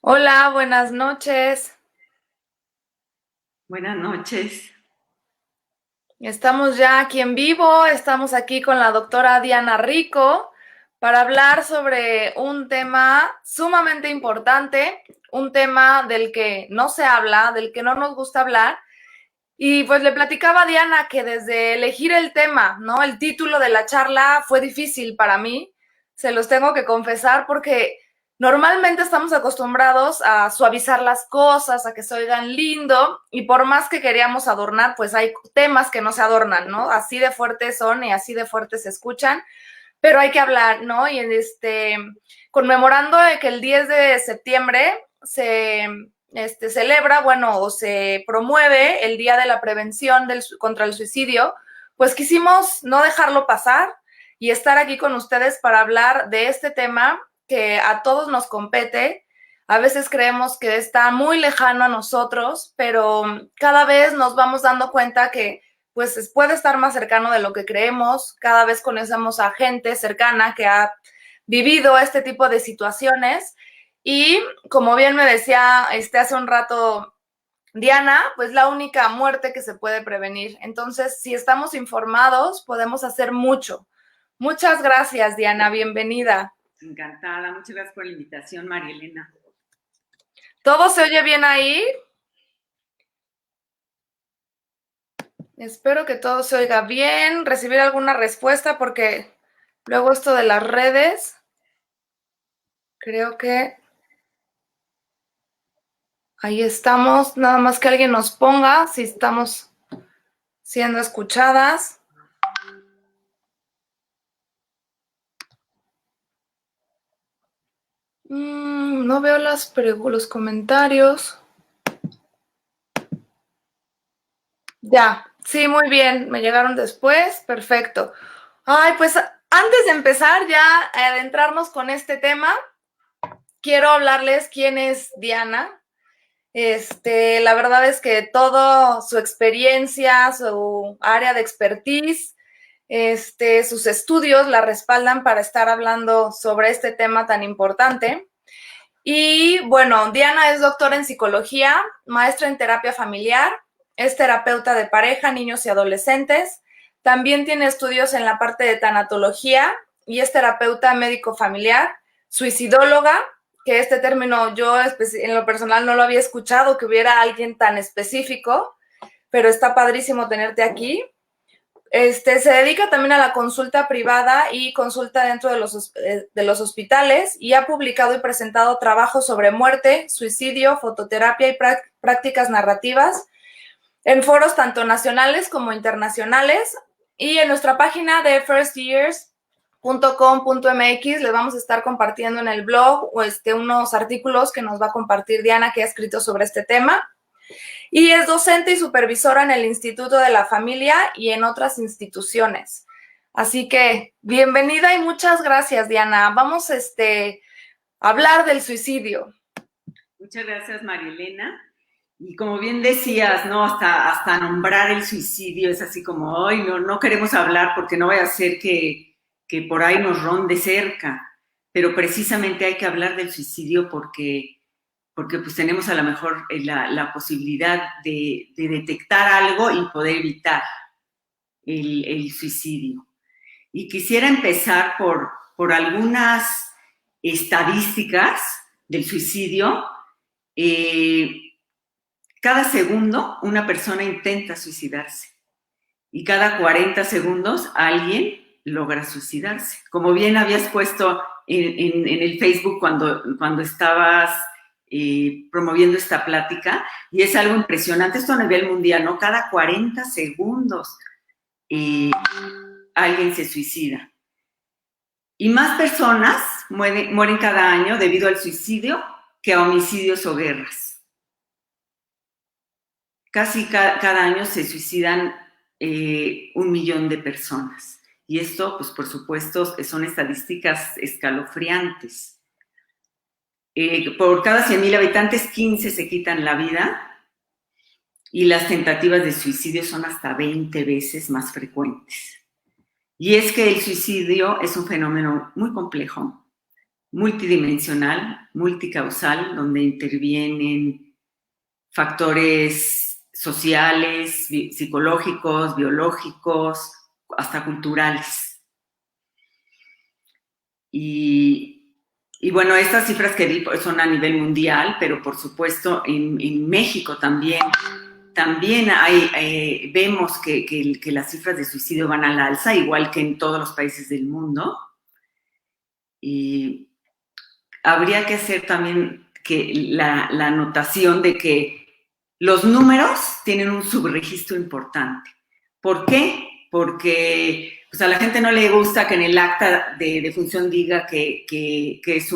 Hola, buenas noches. Buenas noches. Estamos ya aquí en vivo, estamos aquí con la doctora Diana Rico para hablar sobre un tema sumamente importante, un tema del que no se habla, del que no nos gusta hablar. Y pues le platicaba a Diana que desde elegir el tema, ¿no? El título de la charla fue difícil para mí, se los tengo que confesar, porque normalmente estamos acostumbrados a suavizar las cosas, a que se oigan lindo, y por más que queríamos adornar, pues hay temas que no se adornan, ¿no? Así de fuertes son y así de fuertes se escuchan, pero hay que hablar, ¿no? Y conmemorando que el 10 de septiembre se celebra, bueno, o se promueve el Día de la Prevención contra el Suicidio, pues quisimos no dejarlo pasar y estar aquí con ustedes para hablar de este tema que a todos nos compete. A veces creemos que está muy lejano a nosotros, pero cada vez nos vamos dando cuenta que pues puede estar más cercano de lo que creemos. Cada vez conocemos a gente cercana que ha vivido este tipo de situaciones y como bien me decía hace un rato Diana, pues la única muerte que se puede prevenir. Entonces, si estamos informados, podemos hacer mucho. Muchas gracias, Diana, bienvenida. Encantada. Muchas gracias por la invitación, María Elena. ¿Todo se oye bien ahí? Espero que todo se oiga bien, recibir alguna respuesta porque luego esto de las redes, creo que ahí estamos. Nada más que alguien nos ponga si estamos siendo escuchadas. No veo los comentarios. Ya, sí, muy bien, me llegaron después, perfecto. Ay, pues antes de empezar ya a adentrarnos con este tema, quiero hablarles quién es Diana. La verdad es que toda su experiencia, su área de expertise, sus estudios la respaldan para estar hablando sobre este tema tan importante. Y bueno, Diana es doctora en psicología, maestra en terapia familiar, es terapeuta de pareja, niños y adolescentes. También tiene estudios en la parte de tanatología y es terapeuta médico familiar, suicidóloga, que este término yo en lo personal no lo había escuchado, que hubiera alguien tan específico, pero está padrísimo tenerte aquí. Se dedica también a la consulta privada y consulta dentro de los hospitales y ha publicado y presentado trabajos sobre muerte, suicidio, fototerapia y prácticas narrativas en foros tanto nacionales como internacionales. Y en nuestra página de firstyears.com.mx les vamos a estar compartiendo en el blog unos artículos que nos va a compartir Diana, que ha escrito sobre este tema. Y es docente y supervisora en el Instituto de la Familia y en otras instituciones. Así que bienvenida y muchas gracias, Diana. Vamos a hablar del suicidio. Muchas gracias, María Elena. Y como bien decías, ¿no? Hasta nombrar el suicidio es así como, hoy no queremos hablar porque no vaya a ser que por ahí nos ronde cerca. Pero precisamente hay que hablar del suicidio porque pues tenemos a lo mejor la posibilidad de detectar algo y poder evitar el suicidio. Y quisiera empezar por algunas estadísticas del suicidio. Eh, Cada segundo una persona intenta suicidarse y cada 40 segundos alguien logra suicidarse. Como bien habías puesto en el Facebook cuando estabas promoviendo esta plática, y es algo impresionante, esto a nivel mundial, ¿no? Cada 40 segundos alguien se suicida. Y más personas mueren cada año debido al suicidio que a homicidios o guerras. Casi cada año se suicidan 1 millón de personas. Y esto, pues por supuesto, son estadísticas escalofriantes. Por cada 100,000 habitantes, 15 se quitan la vida y las tentativas de suicidio son hasta 20 veces más frecuentes. Y es que el suicidio es un fenómeno muy complejo multidimensional, multicausal, donde intervienen factores sociales, psicológicos, biológicos, hasta culturales. Y bueno, estas cifras que di son a nivel mundial, pero por supuesto en México también vemos que las cifras de suicidio van al alza, igual que en todos los países del mundo. Y habría que hacer también la anotación de que los números tienen un subregistro importante. ¿Por qué? Porque pues, a la gente no le gusta que en el acta de defunción diga que es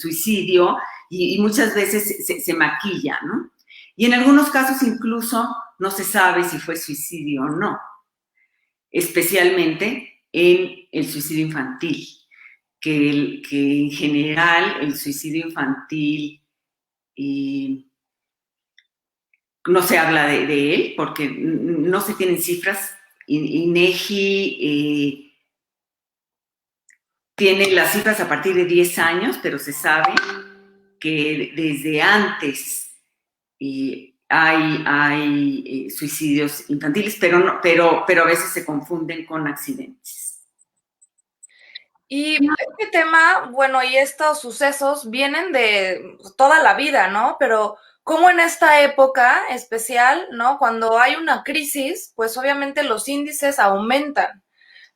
suicidio, y muchas veces se maquilla, ¿no? Y en algunos casos incluso no se sabe si fue suicidio o no, especialmente en el suicidio infantil, que en general el suicidio infantil no se habla de él porque no se tienen cifras. INEGI tiene las cifras a partir de 10 años, pero se sabe que desde antes hay suicidios infantiles, pero a veces se confunden con accidentes. Y este tema, bueno, y estos sucesos vienen de toda la vida, ¿no? Pero como en esta época especial, ¿no? Cuando hay una crisis, pues obviamente los índices aumentan,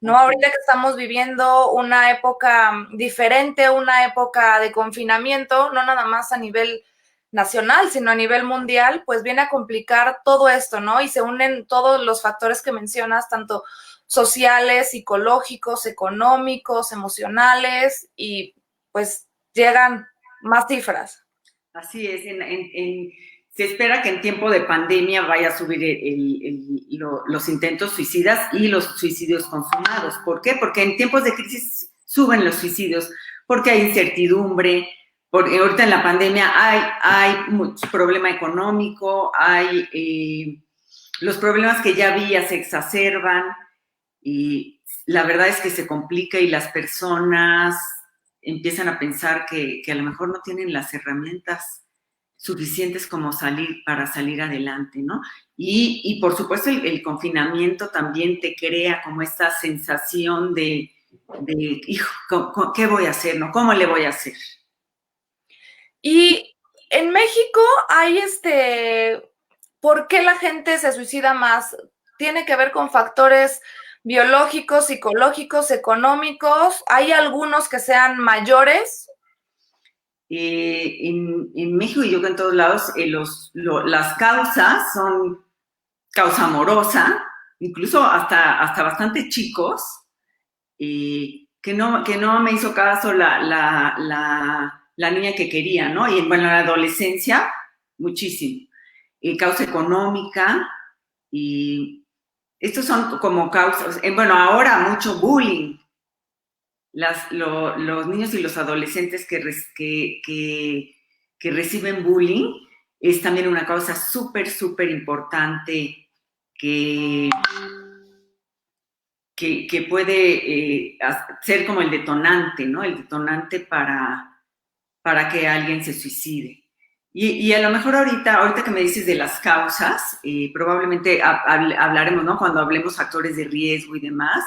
¿no? Ahorita que estamos viviendo una época diferente, una época de confinamiento, no nada más a nivel nacional, sino a nivel mundial, pues viene a complicar todo esto, ¿no? Y se unen todos los factores que mencionas, tanto sociales, psicológicos, económicos, emocionales, y pues llegan más cifras. Así es, se espera que en tiempo de pandemia vaya a subir los intentos suicidas y los suicidios consumados. ¿Por qué? Porque en tiempos de crisis suben los suicidios, porque hay incertidumbre, porque ahorita en la pandemia hay mucho problema económico, los problemas que ya había se exacerban, y la verdad es que se complica y las personas empiezan a pensar que a lo mejor no tienen las herramientas suficientes como para salir adelante, ¿no? Y por supuesto el confinamiento también te crea como esta sensación de hijo, ¿qué voy a hacer, no? ¿Cómo le voy a hacer? Y en México hay ¿por qué la gente se suicida más? ¿Tiene que ver con factores biológicos, psicológicos, económicos? ¿Hay algunos que sean mayores? En México y yo creo que en todos lados, las causas son causa amorosa, incluso hasta bastante chicos, que no me hizo caso la niña que quería, ¿no? Y bueno, en la adolescencia, muchísimo. Causa económica, y estos son como causas, bueno, ahora mucho bullying. Los niños y los adolescentes que reciben bullying es también una causa súper, súper importante que puede ser como el detonante, ¿no? El detonante para que alguien se suicide. Y a lo mejor ahorita que me dices de las causas, probablemente hablaremos, ¿no? Cuando hablemos factores de riesgo y demás,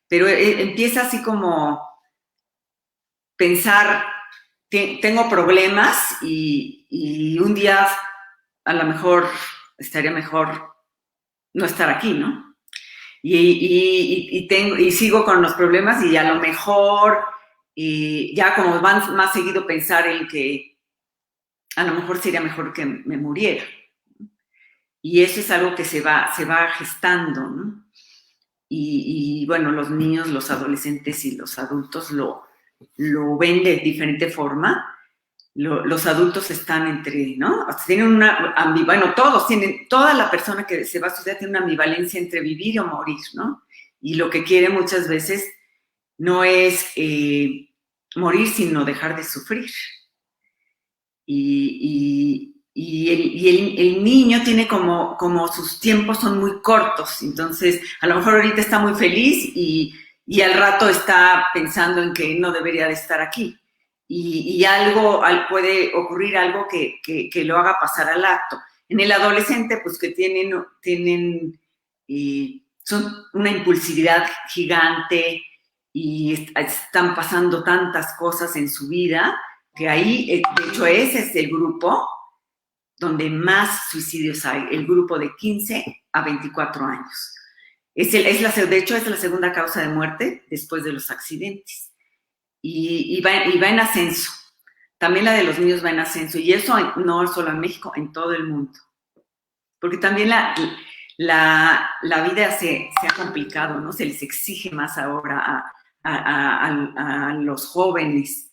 pero empieza así como pensar, tengo problemas y un día a lo mejor estaría mejor no estar aquí, ¿no? Y sigo con los problemas y a lo mejor ya como van más seguido pensar en que a lo mejor sería mejor que me muriera. Y eso es algo que se va gestando, ¿no? Y bueno, los niños, los adolescentes y los adultos lo ven de diferente forma. Los adultos están entre, ¿no? Tienen toda la persona que se va a suicidar tiene una ambivalencia entre vivir o morir, ¿no? Y lo que quiere muchas veces no es morir, sino dejar de sufrir. Y el niño tiene como sus tiempos son muy cortos, entonces a lo mejor ahorita está muy feliz y y al rato está pensando en que no debería de estar aquí. Y puede ocurrir algo que lo haga pasar al acto. En el adolescente, pues que son una impulsividad gigante y están pasando tantas cosas en su vida que ahí, de hecho, ese es el grupo donde más suicidios hay, el grupo de 15 a 24 años. De hecho, es la segunda causa de muerte después de los accidentes. Y va en ascenso. También la de los niños va en ascenso. Y eso no solo en México, en todo el mundo. Porque también la vida se ha complicado, ¿no? Se les exige más ahora a los jóvenes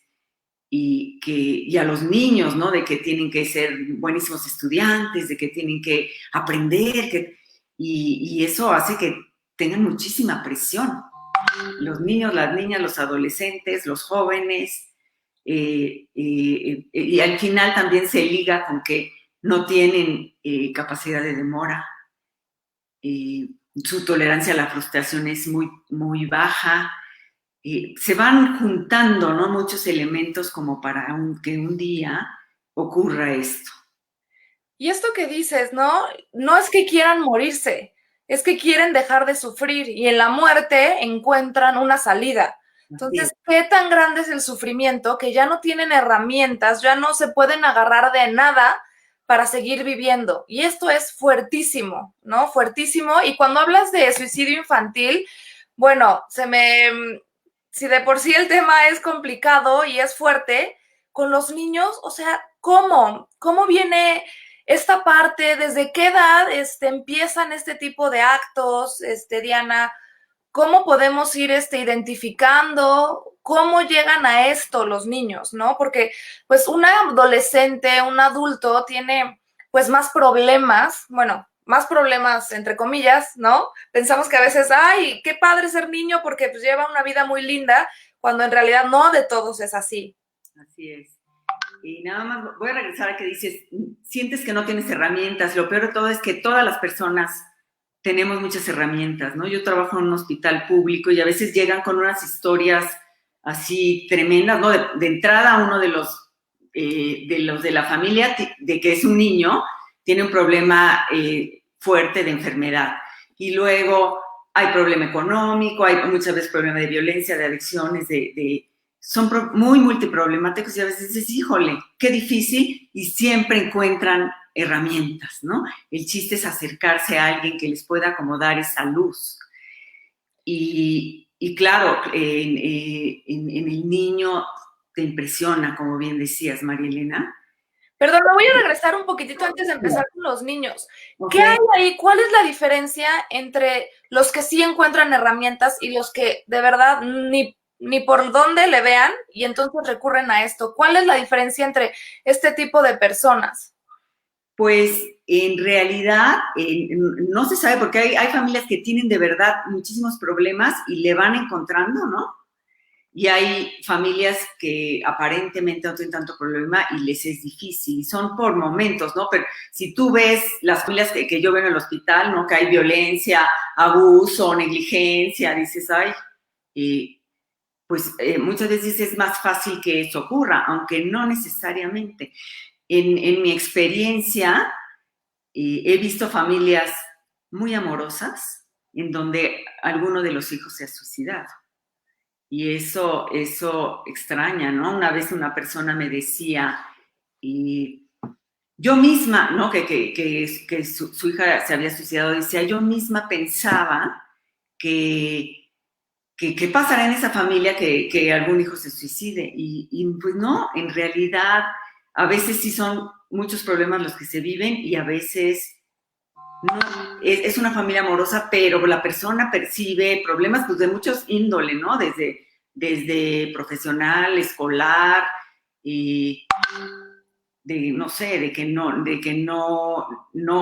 y a los niños, ¿no? De que tienen que ser buenísimos estudiantes, de que tienen que aprender, y eso hace que tengan muchísima presión. Los niños, las niñas, los adolescentes, los jóvenes, y al final también se liga con que no tienen capacidad de demora, su tolerancia a la frustración es muy, muy baja. Se van juntando, ¿no? Muchos elementos como para que un día ocurra esto. Y esto que dices, ¿no? No es que quieran morirse, es que quieren dejar de sufrir y en la muerte encuentran una salida. Entonces, ¿qué tan grande es el sufrimiento que ya no tienen herramientas, ya no se pueden agarrar de nada para seguir viviendo? Y esto es fuertísimo, ¿no? Fuertísimo. Y cuando hablas de suicidio infantil, bueno, si de por sí el tema es complicado y es fuerte, con los niños, o sea, ¿cómo? ¿Cómo viene esta parte? ¿Desde qué edad empiezan este tipo de actos, Diana? ¿Cómo podemos ir identificando cómo llegan a esto los niños, ¿no? Porque pues un adolescente, un adulto tiene pues más problemas, bueno, más problemas entre comillas, ¿no? Pensamos que a veces, ay, qué padre ser niño porque pues lleva una vida muy linda, cuando en realidad no de todos es así. Así es. Y nada más voy a regresar a que dices, sientes que no tienes herramientas. Lo peor de todo es que todas las personas tenemos muchas herramientas, ¿no? Yo trabajo en un hospital público y a veces llegan con unas historias así tremendas, ¿no? De entrada, uno de los de la familia, de que es un niño, tiene un problema fuerte de enfermedad. Y luego hay problema económico, hay muchas veces problema de violencia, de adicciones, son muy multiproblemáticos y a veces dices, híjole, qué difícil, y siempre encuentran herramientas, ¿no? El chiste es acercarse a alguien que les pueda como dar esa luz. Y claro, en el niño te impresiona, como bien decías, María Elena. Perdón, me voy a regresar un poquitito antes de empezar con los niños. Okay. ¿Qué hay ahí? ¿Cuál es la diferencia entre los que sí encuentran herramientas y los que de verdad ni por dónde le vean y entonces recurren a esto? ¿Cuál es la diferencia entre este tipo de personas? Pues en realidad no se sabe, porque hay familias que tienen de verdad muchísimos problemas y le van encontrando, ¿no? Y hay familias que aparentemente no tienen tanto problema y les es difícil, son por momentos, ¿no? Pero si tú ves las familias que yo veo en el hospital, ¿no? Que hay violencia, abuso, negligencia, dices, ay, pues muchas veces es más fácil que eso ocurra, aunque no necesariamente. En mi experiencia, he visto familias muy amorosas en donde alguno de los hijos se ha suicidado. Y eso extraña, ¿no? Una vez una persona me decía, y yo misma, ¿no? Que su hija se había suicidado, decía, yo misma pensaba que pasará en esa familia que algún hijo se suicide. Y pues no, en realidad a veces sí son muchos problemas los que se viven y a veces no, es una familia amorosa, pero la persona percibe problemas pues, de muchos índole, ¿no? Desde profesional, escolar, y no sé, de que no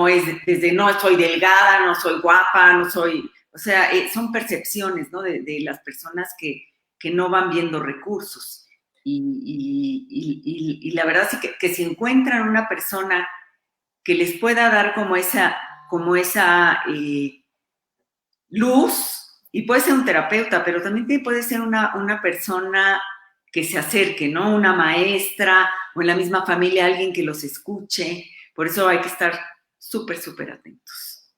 es, desde no soy delgada, no soy guapa, no soy, o sea, son percepciones, ¿no? De las personas que no van viendo recursos. Y la verdad sí que si encuentran una persona que les pueda dar como esa luz, y puede ser un terapeuta, pero también puede ser una persona que se acerque, ¿no? Una maestra o en la misma familia alguien que los escuche. Por eso hay que estar súper, súper atentos.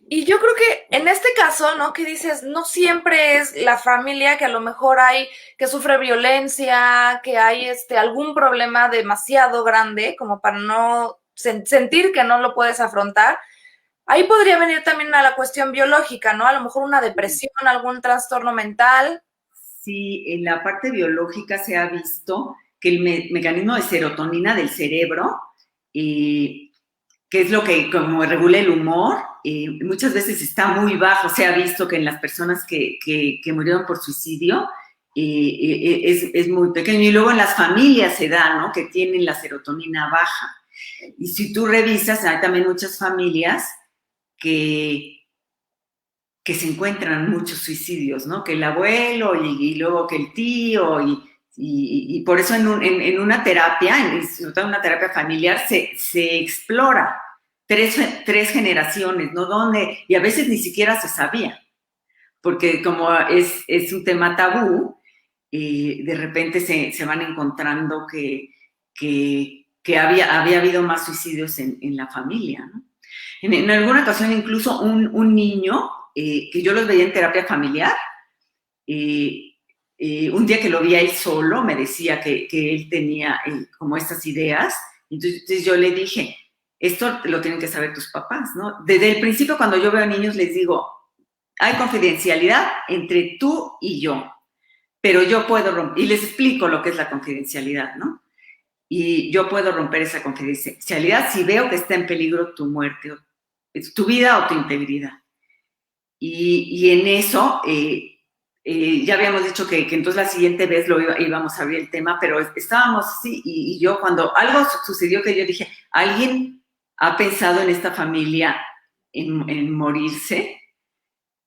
Y yo creo que en este caso, ¿no? Que dices, no siempre es la familia, que a lo mejor hay que sufre violencia, que hay algún problema demasiado grande como para no sentir que no lo puedes afrontar. Ahí podría venir también a la cuestión biológica, ¿no? A lo mejor una depresión, algún trastorno mental. Sí, en la parte biológica se ha visto que el mecanismo de serotonina del cerebro, que es lo que como regula el humor, muchas veces está muy bajo. Se ha visto que en las personas que murieron por suicidio es muy pequeño. Y luego en las familias se da, ¿no? Que tienen la serotonina baja. Y si tú revisas, hay también muchas familias que se encuentran muchos suicidios, ¿no? Que el abuelo y luego que el tío y por eso en una terapia, sobre todo en una terapia familiar, se explora tres generaciones, ¿no? Donde, y a veces ni siquiera se sabía, porque como es un tema tabú, de repente se van encontrando que había habido más suicidios en la familia, ¿no? En alguna ocasión incluso un niño, que yo los veía en terapia familiar, un día que lo vi a él solo, me decía que él tenía como estas ideas, entonces yo le dije, esto lo tienen que saber tus papás, ¿no? Desde el principio cuando yo veo a niños les digo, hay confidencialidad entre tú y yo, pero yo puedo romper, y les explico lo que es la confidencialidad, ¿no? Y yo puedo romper esa confidencialidad si veo que está en peligro tu muerte, tu vida o tu integridad. Y en eso, ya habíamos dicho que entonces la siguiente vez íbamos a abrir el tema, pero estábamos así, y yo cuando algo sucedió que yo dije, ¿alguien ha pensado en esta familia en morirse?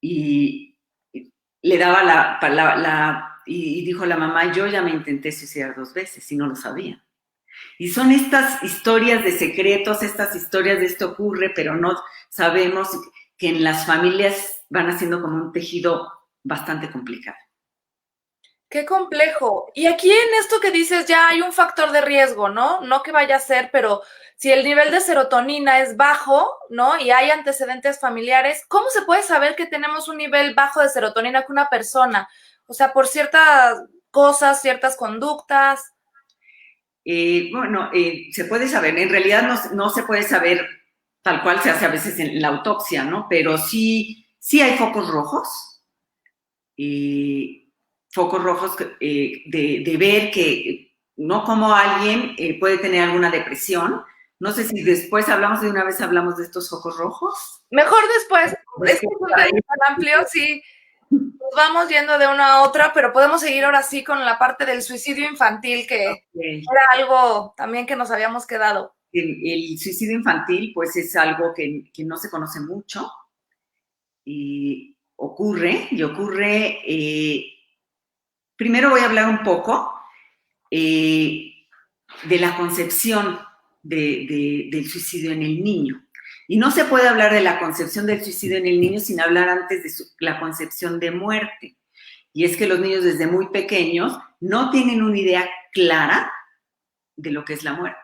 Y le daba y dijo la mamá, yo ya me intenté suicidar 2 veces y no lo sabía. Y son estas historias de secretos, estas historias de esto ocurre, pero no sabemos que en las familias van haciendo como un tejido bastante complicado. Qué complejo. Y aquí en esto que dices ya hay un factor de riesgo, ¿no? No que vaya a ser, pero si el nivel de serotonina es bajo, ¿no? Y hay antecedentes familiares, ¿cómo se puede saber que tenemos un nivel bajo de serotonina con una persona? O sea, por ciertas cosas, ciertas conductas. Bueno, se puede saber, en realidad no se puede saber tal cual se hace a veces en la autopsia, ¿no? Pero sí hay focos rojos, de ver que, no como alguien puede tener alguna depresión. No sé si después de una vez hablamos de estos focos rojos. Mejor después, es que es un tema tan amplio, sí, nos vamos yendo de una a otra, pero podemos seguir ahora sí con la parte del suicidio infantil, que era algo también que nos habíamos quedado. El suicidio infantil, pues es algo que no se conoce mucho y ocurre, primero voy a hablar un poco de la concepción del suicidio en el niño. Y no se puede hablar de la concepción del suicidio en el niño sin hablar antes de la concepción de muerte. Y es que los niños desde muy pequeños no tienen una idea clara de lo que es la muerte.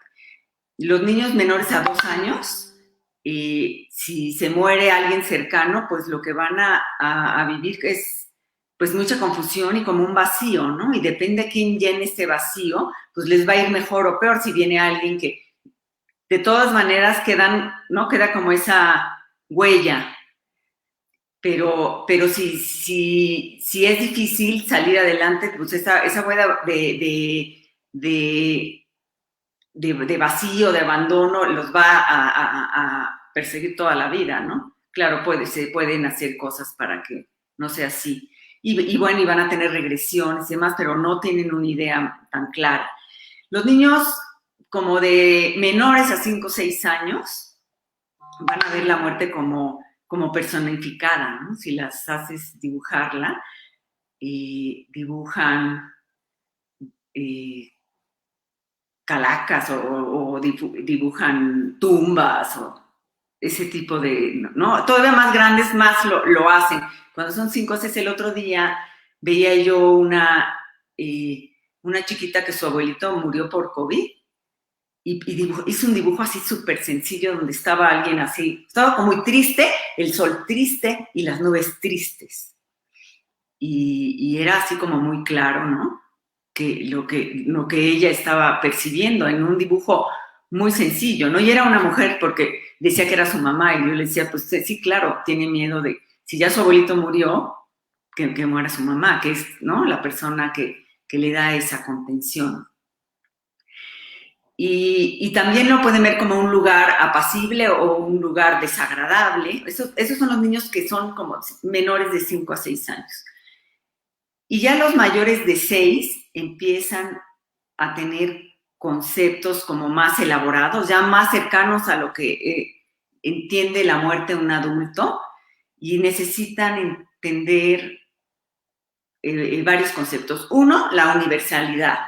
Los niños menores a 2 años, si se muere alguien cercano, pues lo que van a vivir es pues mucha confusión y como un vacío, ¿no? Y depende de quién llene ese vacío, pues les va a ir mejor o peor si viene alguien que de todas maneras ¿no? Queda como esa huella. Pero si es difícil salir adelante, pues esa huella de vacío, de abandono, los va a perseguir toda la vida, ¿no? Claro, se pueden hacer cosas para que no sea así. Y bueno, y van a tener regresiones y demás, pero no tienen una idea tan clara. Los niños como de menores a 5 o 6 años van a ver la muerte como personificada, ¿no? Si las haces dibujarla, dibujan calacas o dibujan tumbas ese tipo de, ¿no? Todavía más grandes más lo hacen. Cuando son 5 o 6, el otro día veía yo una chiquita que su abuelito murió por COVID y hizo un dibujo así súper sencillo donde estaba alguien así, estaba como muy triste, el sol triste y las nubes tristes. Y era así como muy claro, ¿no? Que lo que ella estaba percibiendo en un dibujo muy sencillo, ¿no? Y era una mujer porque decía que era su mamá y yo le decía, pues sí, claro, tiene miedo de, si ya su abuelito murió, que muera su mamá, que es, ¿no? La persona que le da esa contención. Y también lo pueden ver como un lugar apacible o un lugar desagradable. Esos son los niños que son como menores de 5 a 6 años. Y ya los mayores de 6 empiezan a tener conceptos como más elaborados, ya más cercanos a lo que entiende la muerte de un adulto y necesitan entender varios conceptos. Uno, la universalidad.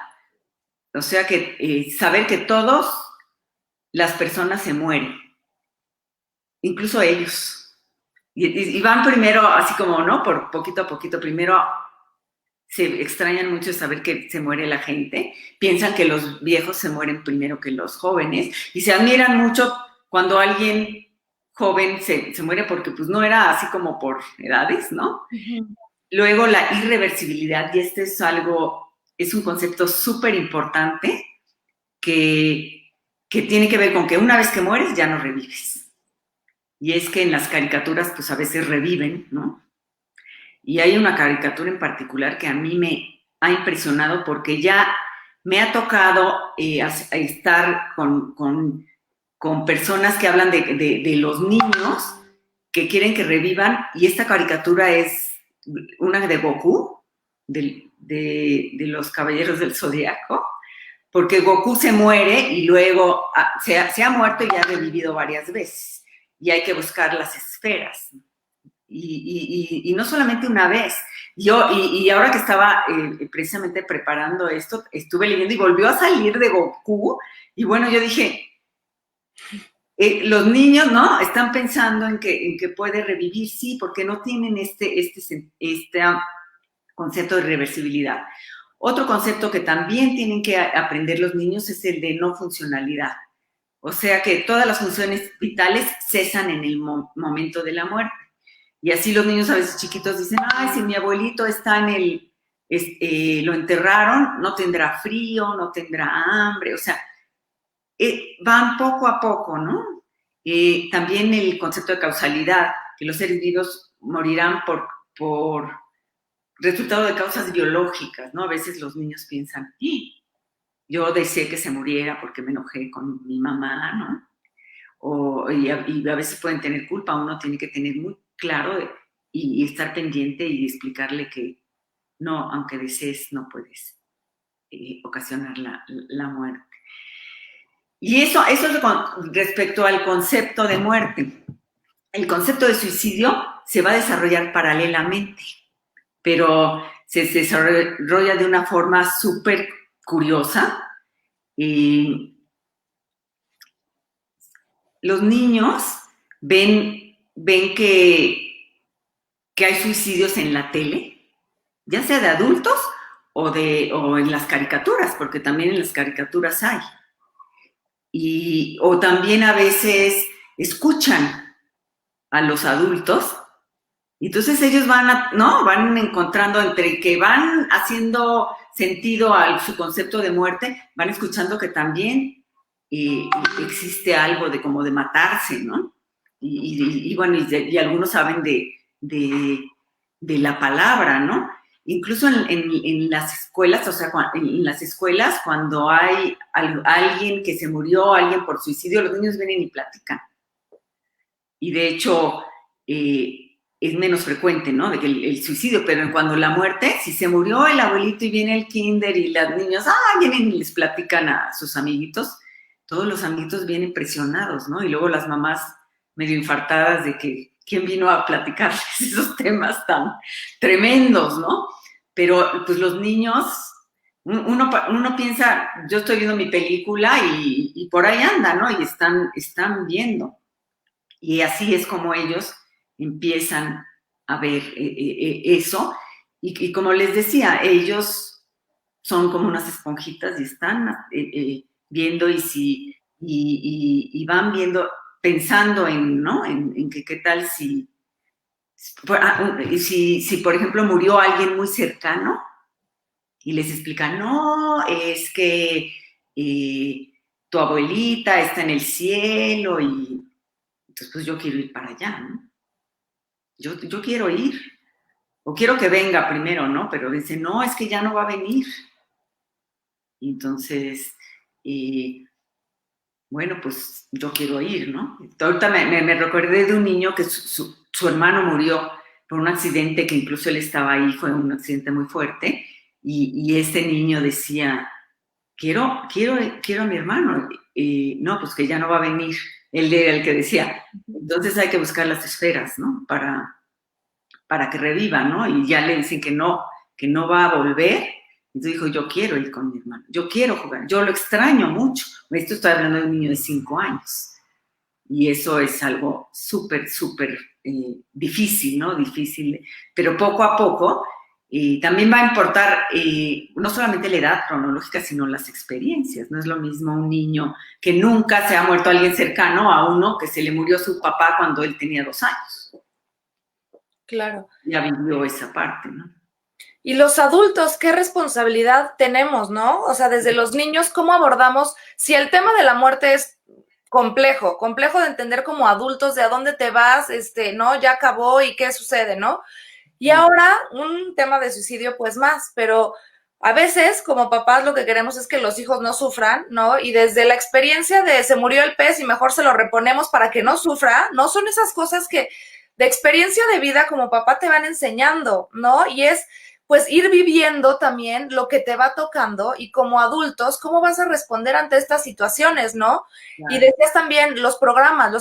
O sea, que saber que todas las personas se mueren, incluso ellos. Y van primero, así como, ¿no? Por poquito a poquito, primero se extrañan mucho de saber que se muere la gente, piensan que los viejos se mueren primero que los jóvenes y se admiran mucho cuando alguien joven se muere porque pues no era así como por edades, ¿no? Uh-huh. Luego la irreversibilidad, y este es un concepto súper importante que tiene que ver con que una vez que mueres ya no revives. Y es que en las caricaturas pues a veces reviven, ¿no? Y hay una caricatura en particular que a mí me ha impresionado porque ya me ha tocado estar con personas que hablan de los niños que quieren que revivan, y esta caricatura es una de Goku, de los Caballeros del Zodiaco, porque Goku se muere y luego se ha muerto y ya ha revivido varias veces, y hay que buscar las esferas. Y no solamente una vez. Y ahora que estaba precisamente preparando esto, estuve leyendo y volvió a salir de Goku. Y bueno, yo dije, los niños, ¿no? Están pensando en que puede revivir, sí, porque no tienen este concepto de reversibilidad. Otro concepto que también tienen que aprender los niños es el de no funcionalidad. O sea que todas las funciones vitales cesan en el momento de la muerte. Y así los niños a veces chiquitos dicen, ay, si mi abuelito está lo enterraron, no tendrá frío, no tendrá hambre, o sea, van poco a poco, ¿no? También el concepto de causalidad, que los seres vivos morirán por resultado de causas biológicas, ¿no? A veces los niños piensan, yo deseé que se muriera porque me enojé con mi mamá, ¿no? Y a veces pueden tener culpa, uno tiene que tener muy claro y estar pendiente y explicarle que no, aunque desees, no puedes ocasionar la muerte. Y eso es respecto al concepto de muerte. El concepto de suicidio se va a desarrollar paralelamente, pero se desarrolla de una forma súper curiosa. Los niños ven que hay suicidios en la tele, ya sea de adultos o en las caricaturas, porque también en las caricaturas hay. O también a veces escuchan a los adultos, y entonces ellos van encontrando entre que van haciendo sentido a su concepto de muerte, van escuchando que también existe algo de como de matarse, ¿no? Y bueno, y algunos saben de la palabra, ¿no? Incluso en las escuelas, o sea, en las escuelas, cuando hay alguien que se murió, alguien por suicidio, los niños vienen y platican. Y de hecho, es menos frecuente, ¿no? De que el suicidio, pero cuando la muerte, si se murió el abuelito y viene el kinder y las niñas, vienen y les platican a sus amiguitos, todos los amiguitos vienen impresionados, ¿no? Y luego las mamás medio infartadas de que quién vino a platicarles esos temas tan tremendos, ¿no? Pero pues los niños, uno piensa, yo estoy viendo mi película y por ahí anda, ¿no? Y están viendo. Y así es como ellos empiezan a ver eso. Y como les decía, ellos son como unas esponjitas y están viendo y van viendo, pensando en, ¿no? En que qué tal si, por ejemplo, murió alguien muy cercano y les explican, no, es que tu abuelita está en el cielo y entonces pues yo quiero ir para allá, ¿no? Yo quiero ir, o quiero que venga primero, ¿no? Pero dice, no, es que ya no va a venir. Y entonces, bueno, pues yo quiero ir, ¿no? Ahorita me recordé de un niño que su hermano murió por un accidente que incluso él estaba ahí, fue un accidente muy fuerte, y este niño decía, quiero a mi hermano, y no, pues que ya no va a venir, él era el que decía, entonces hay que buscar las esferas, ¿no? Para que reviva, ¿no? Y ya le dicen que no va a volver. Entonces dijo, yo quiero ir con mi hermano, yo quiero jugar, yo lo extraño mucho. Esto estoy hablando de un niño de 5 años. Y eso es algo súper, súper difícil, ¿no? Difícil, pero poco a poco también va a importar no solamente la edad cronológica, sino las experiencias. No es lo mismo un niño que nunca se ha muerto alguien cercano a uno que se le murió su papá cuando él tenía 2 años. Claro. Ya vivió esa parte, ¿no? Y los adultos, ¿qué responsabilidad tenemos, no? O sea, desde los niños, ¿cómo abordamos? Si el tema de la muerte es complejo, complejo de entender como adultos, de a dónde te vas, ¿no? Ya acabó y qué sucede, ¿no? Y ahora un tema de suicidio, pues más, pero a veces como papás lo que queremos es que los hijos no sufran, ¿no? Y desde la experiencia de se murió el pez y mejor se lo reponemos para que no sufra, ¿no? Son esas cosas que de experiencia de vida como papá te van enseñando, ¿no? Y es pues ir viviendo también lo que te va tocando y como adultos, cómo vas a responder ante estas situaciones, ¿no? Claro. Y decías también los programas,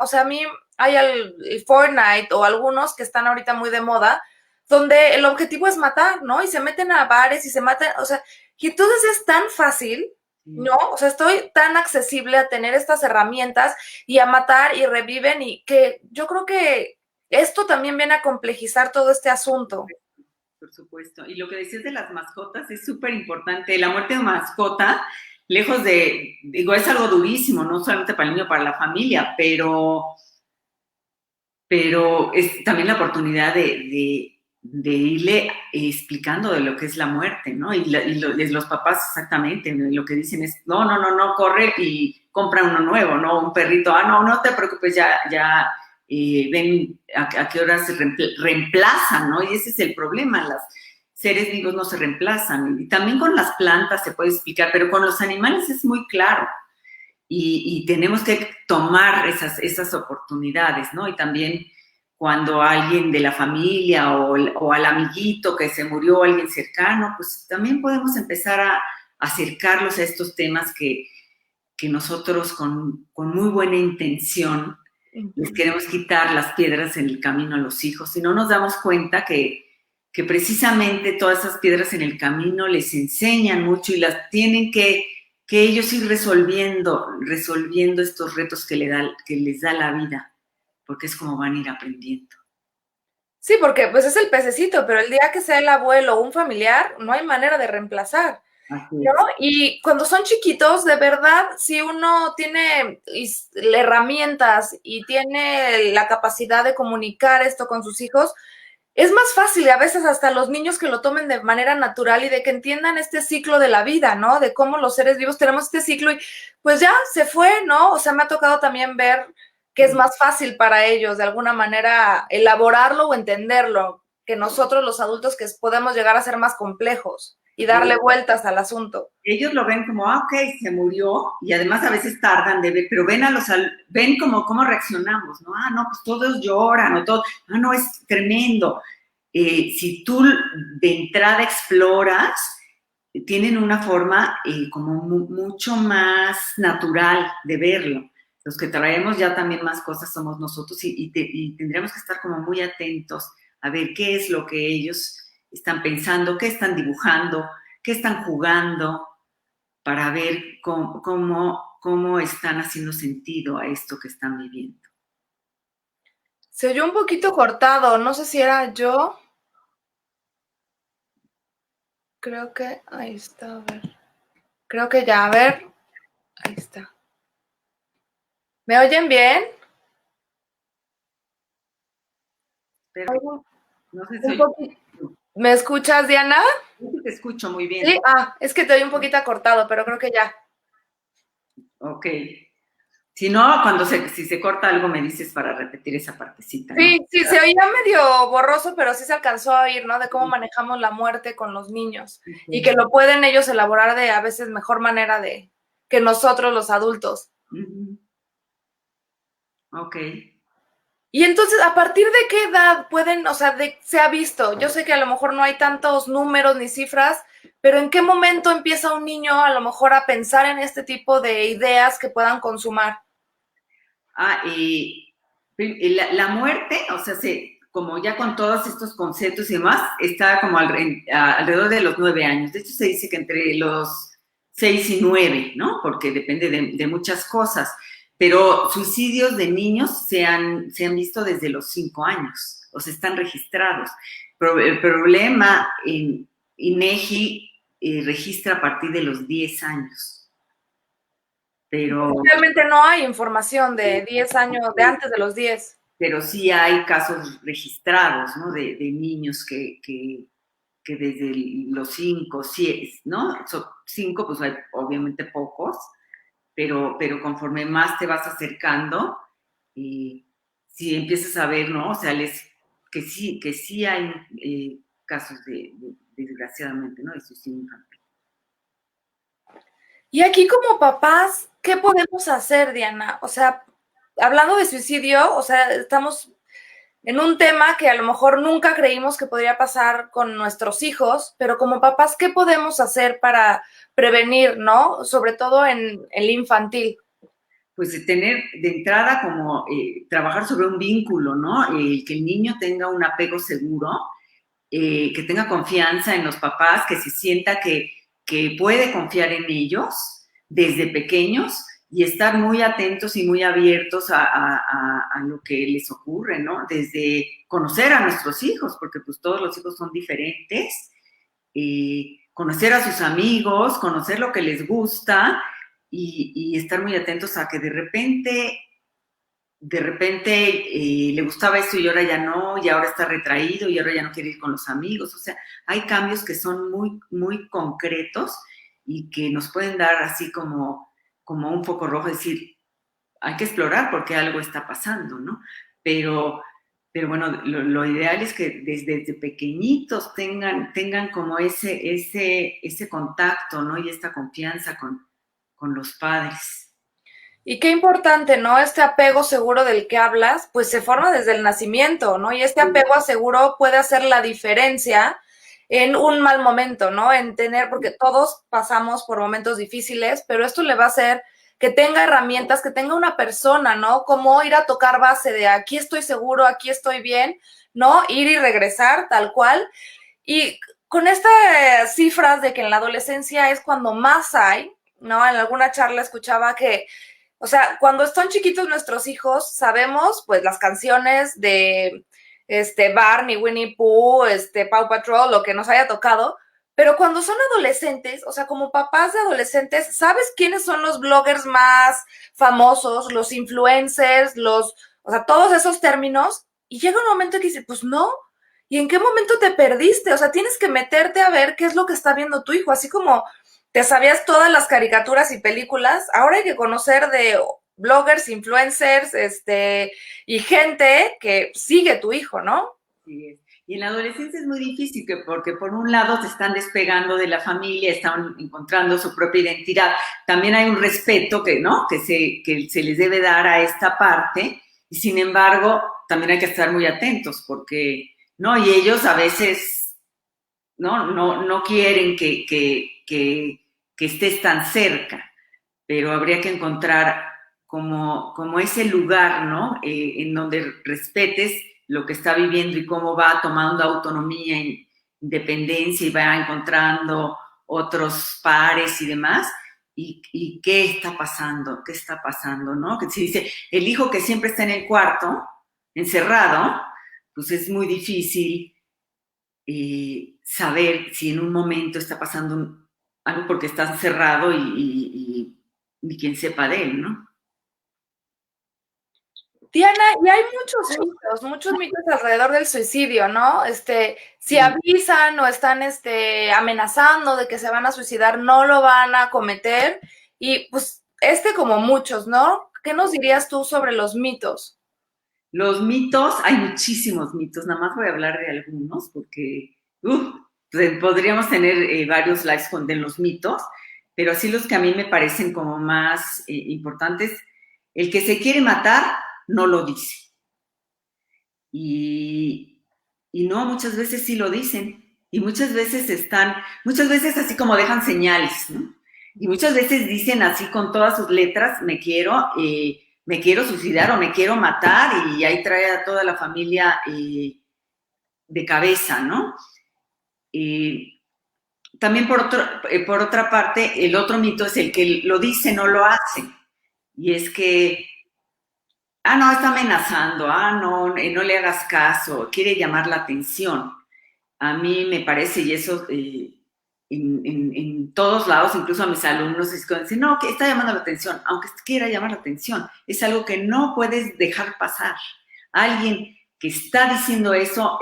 o sea, a mí hay el Fortnite o algunos que están ahorita muy de moda, donde el objetivo es matar, ¿no? Y se meten a bares y se matan, o sea, y entonces es tan fácil, ¿no? O sea, estoy tan accesible a tener estas herramientas y a matar y reviven y que yo creo que esto también viene a complejizar todo este asunto. Por supuesto. Y lo que decías de las mascotas es súper importante. La muerte de mascota, lejos de, digo, es algo durísimo, no solamente para el niño, para la familia, pero es también la oportunidad de irle explicando de lo que es la muerte, ¿no? Los papás exactamente lo que dicen es, no, corre y compra uno nuevo, ¿no? Un perrito, no te preocupes, ya ven a qué horas se reemplazan, ¿no? Y ese es el problema, los seres vivos no se reemplazan. Y también con las plantas se puede explicar, pero con los animales es muy claro. Y tenemos que tomar esas oportunidades, ¿no? Y también cuando alguien de la familia o al amiguito que se murió, alguien cercano, pues también podemos empezar a acercarlos a estos temas que nosotros con muy buena intención les queremos quitar las piedras en el camino a los hijos y no nos damos cuenta que precisamente todas esas piedras en el camino les enseñan mucho y las tienen que ellos ir resolviendo estos retos que les da la vida, porque es como van a ir aprendiendo. Sí, porque pues es el pececito, pero el día que sea el abuelo o un familiar, no hay manera de reemplazar, ¿no? Y cuando son chiquitos, de verdad, si uno tiene herramientas y tiene la capacidad de comunicar esto con sus hijos, es más fácil, a veces hasta los niños que lo tomen de manera natural y de que entiendan este ciclo de la vida, ¿no? De cómo los seres vivos tenemos este ciclo y pues ya se fue, ¿no? O sea, me ha tocado también ver que es más fácil para ellos de alguna manera elaborarlo o entenderlo que nosotros los adultos que podemos llegar a ser más complejos y darle vueltas al asunto. Ellos lo ven como, ok, se murió, y además a veces tardan de ver, pero ven como cómo reaccionamos, ¿no? No, pues todos lloran, o todo, no, es tremendo. Si tú de entrada exploras, tienen una forma como mucho más natural de verlo. Los que traemos ya también más cosas somos nosotros y tendríamos que estar como muy atentos a ver qué es lo que ellos están pensando, qué están dibujando, qué están jugando, para ver cómo están haciendo sentido a esto que están viviendo. Se oyó un poquito cortado, no sé si era yo. Creo que ahí está, a ver. Creo que ya, a ver. Ahí está. ¿Me oyen bien? Pero no sé si Un oye. poquito. ¿Me escuchas, Diana? Yo sí te escucho muy Sí. bien. Ah, es que te oí un poquito cortado, pero creo que ya. Ok. Si no, si se corta algo, me dices para repetir esa partecita, ¿no? Sí, sí, se oía medio borroso, pero sí se alcanzó a oír, ¿no? De cómo manejamos la muerte con los niños y que lo pueden ellos elaborar de a veces mejor manera de que nosotros los adultos. Ok. Y entonces, ¿a partir de qué edad pueden, o sea, se ha visto? Yo sé que a lo mejor no hay tantos números ni cifras, pero ¿en qué momento empieza un niño a lo mejor a pensar en este tipo de ideas que puedan consumar? La muerte, o sea, como ya con todos estos conceptos y demás, está como alrededor de los 9 años. De hecho, se dice que entre los 6 y 9, ¿no? Porque depende de muchas cosas. Pero suicidios de niños se han visto desde los 5 años, o sea, están registrados. El problema en INEGI registra a partir de los 10 años. Pero Realmente no hay información de 10 años, de antes de los 10. pero sí hay casos registrados, ¿no? De niños que desde los 5, 7, ¿no? 5, pues hay obviamente pocos, pero conforme más te vas acercando, si empiezas a ver, ¿no? O sea, que sí hay casos desgraciadamente, ¿no? De suicidio infantil. Y aquí como papás, ¿qué podemos hacer, Diana? O sea, hablando de suicidio, o sea, estamos en un tema que a lo mejor nunca creímos que podría pasar con nuestros hijos, pero como papás, ¿qué podemos hacer para prevenir, ¿no? Sobre todo en el infantil. Pues de tener de entrada como trabajar sobre un vínculo, ¿no? Que el niño tenga un apego seguro, que tenga confianza en los papás, que se sienta que puede confiar en ellos desde pequeños y estar muy atentos y muy abiertos a lo que les ocurre, ¿no? Desde conocer a nuestros hijos, porque pues todos los hijos son diferentes, conocer a sus amigos, conocer lo que les gusta y estar muy atentos a que de repente le gustaba esto y ahora ya no, y ahora está retraído y ahora ya no quiere ir con los amigos. O sea, hay cambios que son muy, muy concretos y que nos pueden dar así como un foco rojo, es decir, hay que explorar porque algo está pasando, ¿no? Pero, pero bueno, lo ideal es que desde pequeñitos tengan como ese contacto, ¿no? Y esta confianza con los padres. Y qué importante, ¿no? Este apego seguro del que hablas, pues se forma desde el nacimiento, ¿no? Y este apego a seguro puede hacer la diferencia en un mal momento, ¿no? En tener, porque todos pasamos por momentos difíciles, pero esto le va a hacer que tenga herramientas, que tenga una persona, ¿no? Como ir a tocar base de aquí estoy seguro, aquí estoy bien, ¿no? Ir y regresar tal cual. Y con estas cifras de que en la adolescencia es cuando más hay, ¿no? En alguna charla escuchaba que o sea, cuando están chiquitos nuestros hijos, sabemos pues las canciones de Barney, Winnie Pooh, Paw Patrol, lo que nos haya tocado, pero cuando son adolescentes, o sea, como papás de adolescentes, ¿sabes quiénes son los bloggers más famosos, los influencers, o sea, todos esos términos? Y llega un momento que dices, pues no, ¿y en qué momento te perdiste? O sea, tienes que meterte a ver qué es lo que está viendo tu hijo, así como te sabías todas las caricaturas y películas, ahora hay que conocer de bloggers, influencers, y gente que sigue tu hijo, ¿no? Sí es. Y en la adolescencia es muy difícil porque por un lado se están despegando de la familia, están encontrando su propia identidad. También hay un respeto ¿no? que se les debe dar a esta parte y sin embargo también hay que estar muy atentos porque, ¿no? Y ellos a veces, no quieren que estés tan cerca, pero habría que encontrar como ese lugar, ¿no? En donde respetes lo que está viviendo y cómo va tomando autonomía, independencia y va encontrando otros pares y demás. Y qué está pasando, ¿no? Que se dice, el hijo que siempre está en el cuarto, encerrado, pues es muy difícil saber si en un momento está pasando algo porque está encerrado y ni quien sepa de él, ¿no? Diana, y hay muchos mitos alrededor del suicidio, ¿no? Si avisan o están amenazando de que se van a suicidar, no lo van a cometer. Y pues, como muchos, ¿no? ¿Qué nos dirías tú sobre los mitos? Los mitos, hay muchísimos mitos, nada más voy a hablar de algunos porque podríamos tener varios lives de los mitos, pero así los que a mí me parecen como más importantes, el que se quiere matar no lo dice. Y no, muchas veces sí lo dicen. Y muchas veces así como dejan señales, ¿no? Y muchas veces dicen así con todas sus letras, me quiero suicidar o me quiero matar, y ahí trae a toda la familia de cabeza, ¿no? También por otra parte, el otro mito es el que lo dice, no lo hace. Y es que no, está amenazando, no, no le hagas caso, quiere llamar la atención. A mí me parece, y eso en todos lados, incluso a mis alumnos, dicen, no, que está llamando la atención, aunque quiera llamar la atención, es algo que no puedes dejar pasar. Alguien que está diciendo eso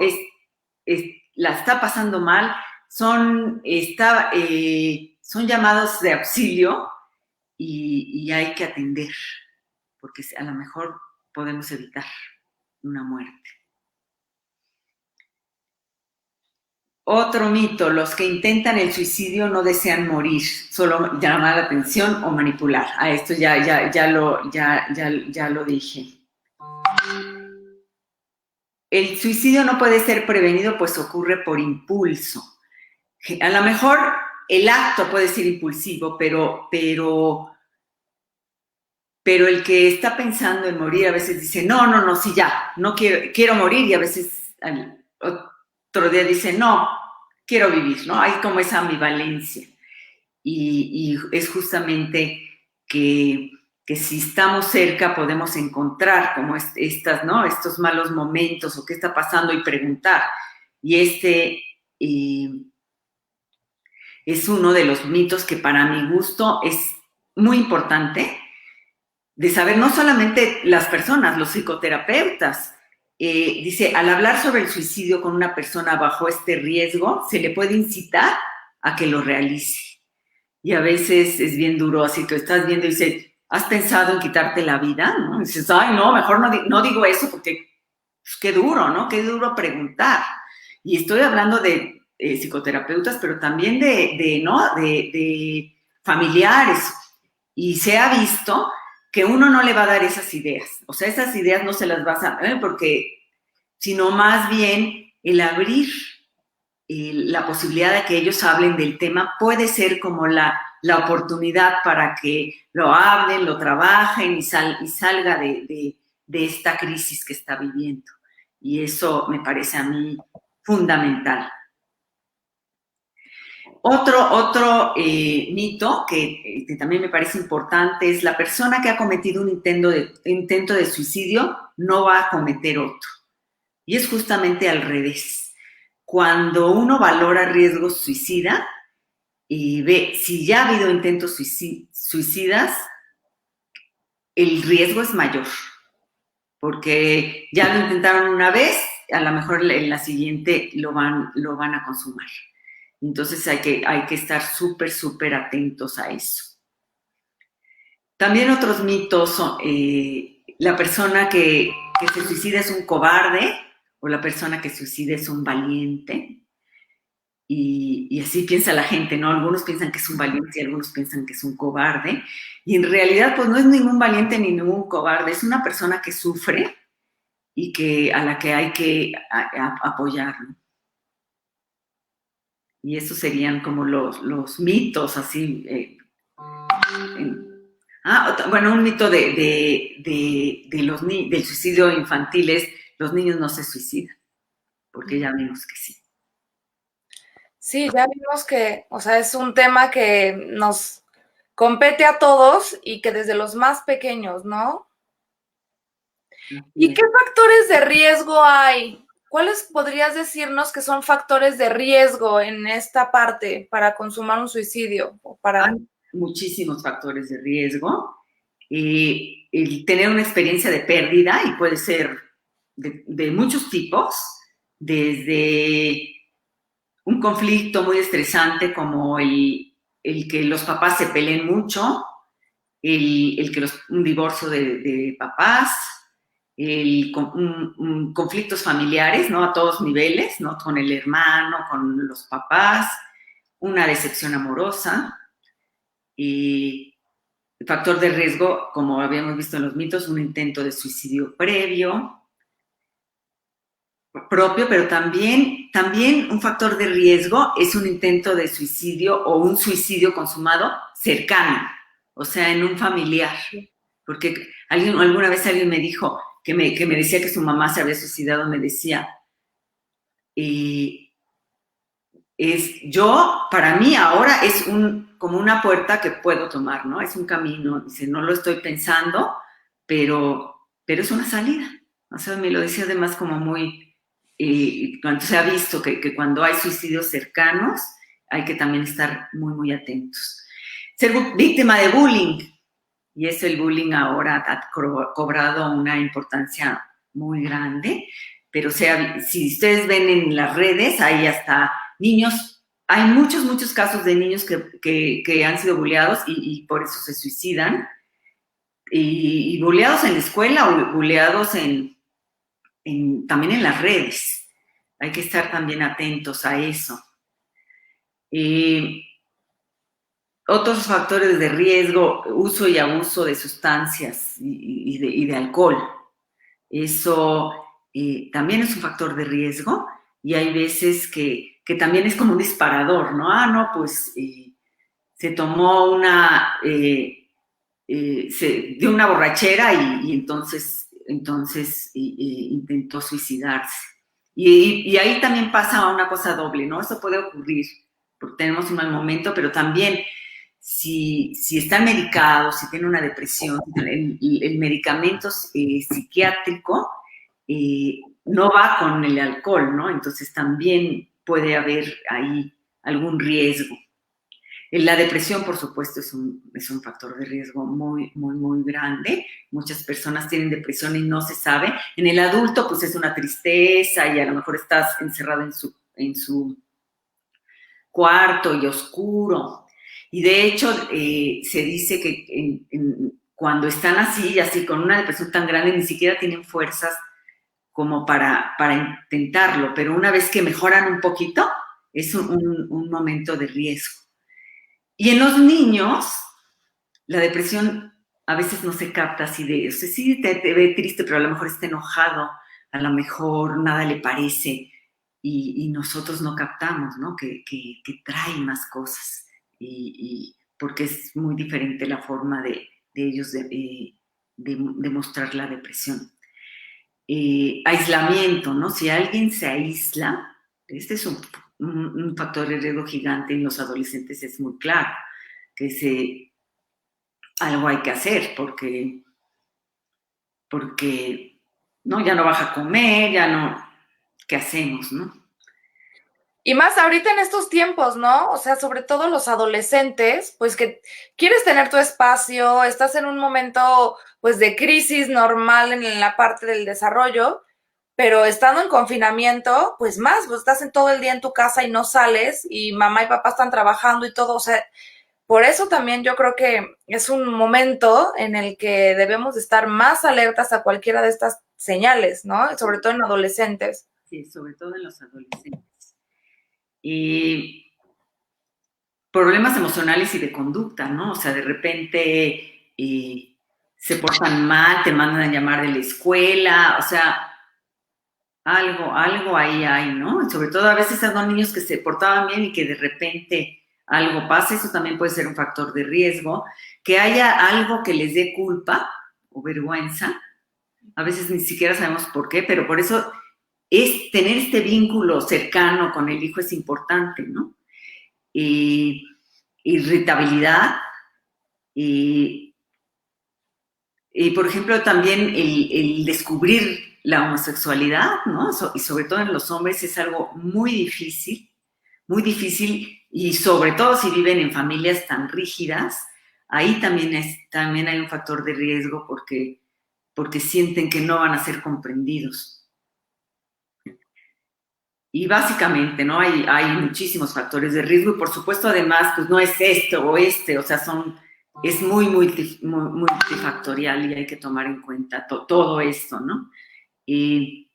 la está pasando mal, son llamados de auxilio y hay que atender, porque a lo mejor podemos evitar una muerte. Otro mito, los que intentan el suicidio no desean morir, solo llamar la atención o manipular. Esto ya lo dije. El suicidio no puede ser prevenido, pues ocurre por impulso. A lo mejor el acto puede ser impulsivo, pero el que está pensando en morir a veces dice, no, sí, ya, no quiero morir, y a veces otro día dice, no, quiero vivir, ¿no? Hay como esa ambivalencia. Y es justamente que si estamos cerca podemos encontrar como estos malos momentos o qué está pasando y preguntar. Y es uno de los mitos que para mi gusto es muy importante de saber, no solamente las personas, los psicoterapeutas. Dice, al hablar sobre el suicidio con una persona bajo este riesgo, se le puede incitar a que lo realice. Y a veces es bien duro, así que estás viendo y dices, ¿has pensado en quitarte la vida? ¿No? Y dices, ay, no, mejor no digo eso porque pues, qué duro, ¿no? Qué duro preguntar. Y estoy hablando de psicoterapeutas, pero también de familiares. Y se ha visto que uno no le va a dar esas ideas. O sea, esas ideas no se las vas a sino más bien el abrir la posibilidad de que ellos hablen del tema puede ser como la oportunidad para que lo hablen, lo trabajen y salga de esta crisis que está viviendo. Y eso me parece a mí fundamental. Otro mito que también me parece importante es la persona que ha cometido un intento de suicidio no va a cometer otro. Y es justamente al revés. Cuando uno valora riesgos suicida y ve si ya ha habido intentos suicidas, el riesgo es mayor. Porque ya lo intentaron una vez, a lo mejor en la siguiente lo van a consumar. Entonces hay que estar súper atentos a eso. También otros mitos son la persona que se suicida es un cobarde o la persona que suicida es un valiente. Y así piensa la gente, ¿no? Algunos piensan que es un valiente y algunos piensan que es un cobarde. Y en realidad, pues no es ningún valiente ni ningún cobarde, es una persona que sufre y a la que hay que apoyar, ¿no? Y esos serían como los mitos, así. Bueno, un mito del suicidio infantil es los niños no se suicidan, porque ya vimos que sí. Sí, ya vimos que, o sea, es un tema que nos compete a todos y que desde los más pequeños, ¿no? ¿Y qué factores de riesgo hay? ¿Cuáles podrías decirnos que son factores de riesgo en esta parte para consumar un suicidio? Hay muchísimos factores de riesgo. El tener una experiencia de pérdida, y puede ser de muchos tipos, desde un conflicto muy estresante como el que los papás se peleen mucho, el que un divorcio de papás, conflictos familiares, ¿no? A todos niveles, ¿no? Con el hermano, con los papás, una decepción amorosa, y el factor de riesgo, como habíamos visto en los mitos, un intento de suicidio propio, pero también un factor de riesgo es un intento de suicidio o un suicidio consumado cercano, o sea, en un familiar. Porque alguna vez alguien me dijo, que me decía que su mamá se había suicidado, me decía, para mí ahora es como una puerta que puedo tomar, ¿no? Es un camino, dice, no lo estoy pensando, pero es una salida. O sea, me lo decía además como muy, cuando se ha visto que cuando hay suicidios cercanos, hay que también estar muy, muy atentos. Ser víctima de bullying, y eso, el bullying ahora ha cobrado una importancia muy grande, pero si ustedes ven en las redes, hay hasta niños, hay muchos casos de niños que han sido bulleados y por eso se suicidan, y bulleados en la escuela o bulleados también en las redes. Hay que estar también atentos a eso. Otros factores de riesgo: uso y abuso de sustancias y de alcohol. Eso también es un factor de riesgo, y hay veces que también es como un disparador, ¿no? No, pues se tomó se dio una borrachera y entonces intentó suicidarse. Y ahí también pasa una cosa doble, ¿no? Eso puede ocurrir porque tenemos un mal momento, pero también si están medicados, si tienen una depresión, el medicamento psiquiátrico no va con el alcohol, ¿no? Entonces también puede haber ahí algún riesgo. La depresión, por supuesto, es un factor de riesgo muy, muy, muy grande. Muchas personas tienen depresión y no se sabe. En el adulto, pues es una tristeza y a lo mejor estás encerrado en su cuarto y oscuro. Y de hecho, se dice que cuando están así con una depresión tan grande, ni siquiera tienen fuerzas como para intentarlo, pero una vez que mejoran un poquito, es un momento de riesgo. Y en los niños, la depresión a veces no se capta así o sea, sí te ve triste, pero a lo mejor está enojado, a lo mejor nada le parece, y nosotros no captamos, ¿no? Que trae más cosas, porque es muy diferente la forma de ellos de mostrar la depresión. Aislamiento, ¿no? Si alguien se aísla, este es un factor de riesgo gigante en los adolescentes, es muy claro, que algo hay que hacer porque ¿no? Ya no vas a comer, ya no, ¿qué hacemos, no? Y más ahorita en estos tiempos, ¿no? O sea, sobre todo los adolescentes, pues que quieres tener tu espacio, estás en un momento, pues, de crisis normal en la parte del desarrollo, pero estando en confinamiento, pues más, pues estás en todo el día en tu casa y no sales, y mamá y papá están trabajando y todo, o sea, por eso también yo creo que es un momento en el que debemos de estar más alertas a cualquiera de estas señales, ¿no? Sobre todo en adolescentes. Sí, sobre todo en los adolescentes. Y problemas emocionales y de conducta, ¿no? O sea, de repente se portan mal, te mandan a llamar de la escuela, o sea, algo ahí hay, ¿no? Sobre todo a veces son niños que se portaban bien y que de repente algo pasa, eso también puede ser un factor de riesgo. Que haya algo que les dé culpa o vergüenza, a veces ni siquiera sabemos por qué, pero por eso tener este vínculo cercano con el hijo es importante, ¿no? Irritabilidad, por ejemplo, también el descubrir la homosexualidad, ¿no? Y sobre todo en los hombres es algo muy difícil, y sobre todo si viven en familias tan rígidas, ahí también hay un factor de riesgo porque sienten que no van a ser comprendidos. Y básicamente, ¿no? Hay muchísimos factores de riesgo y por supuesto además, pues no es esto o o sea, es muy multifactorial y hay que tomar en cuenta todo esto, ¿no? Y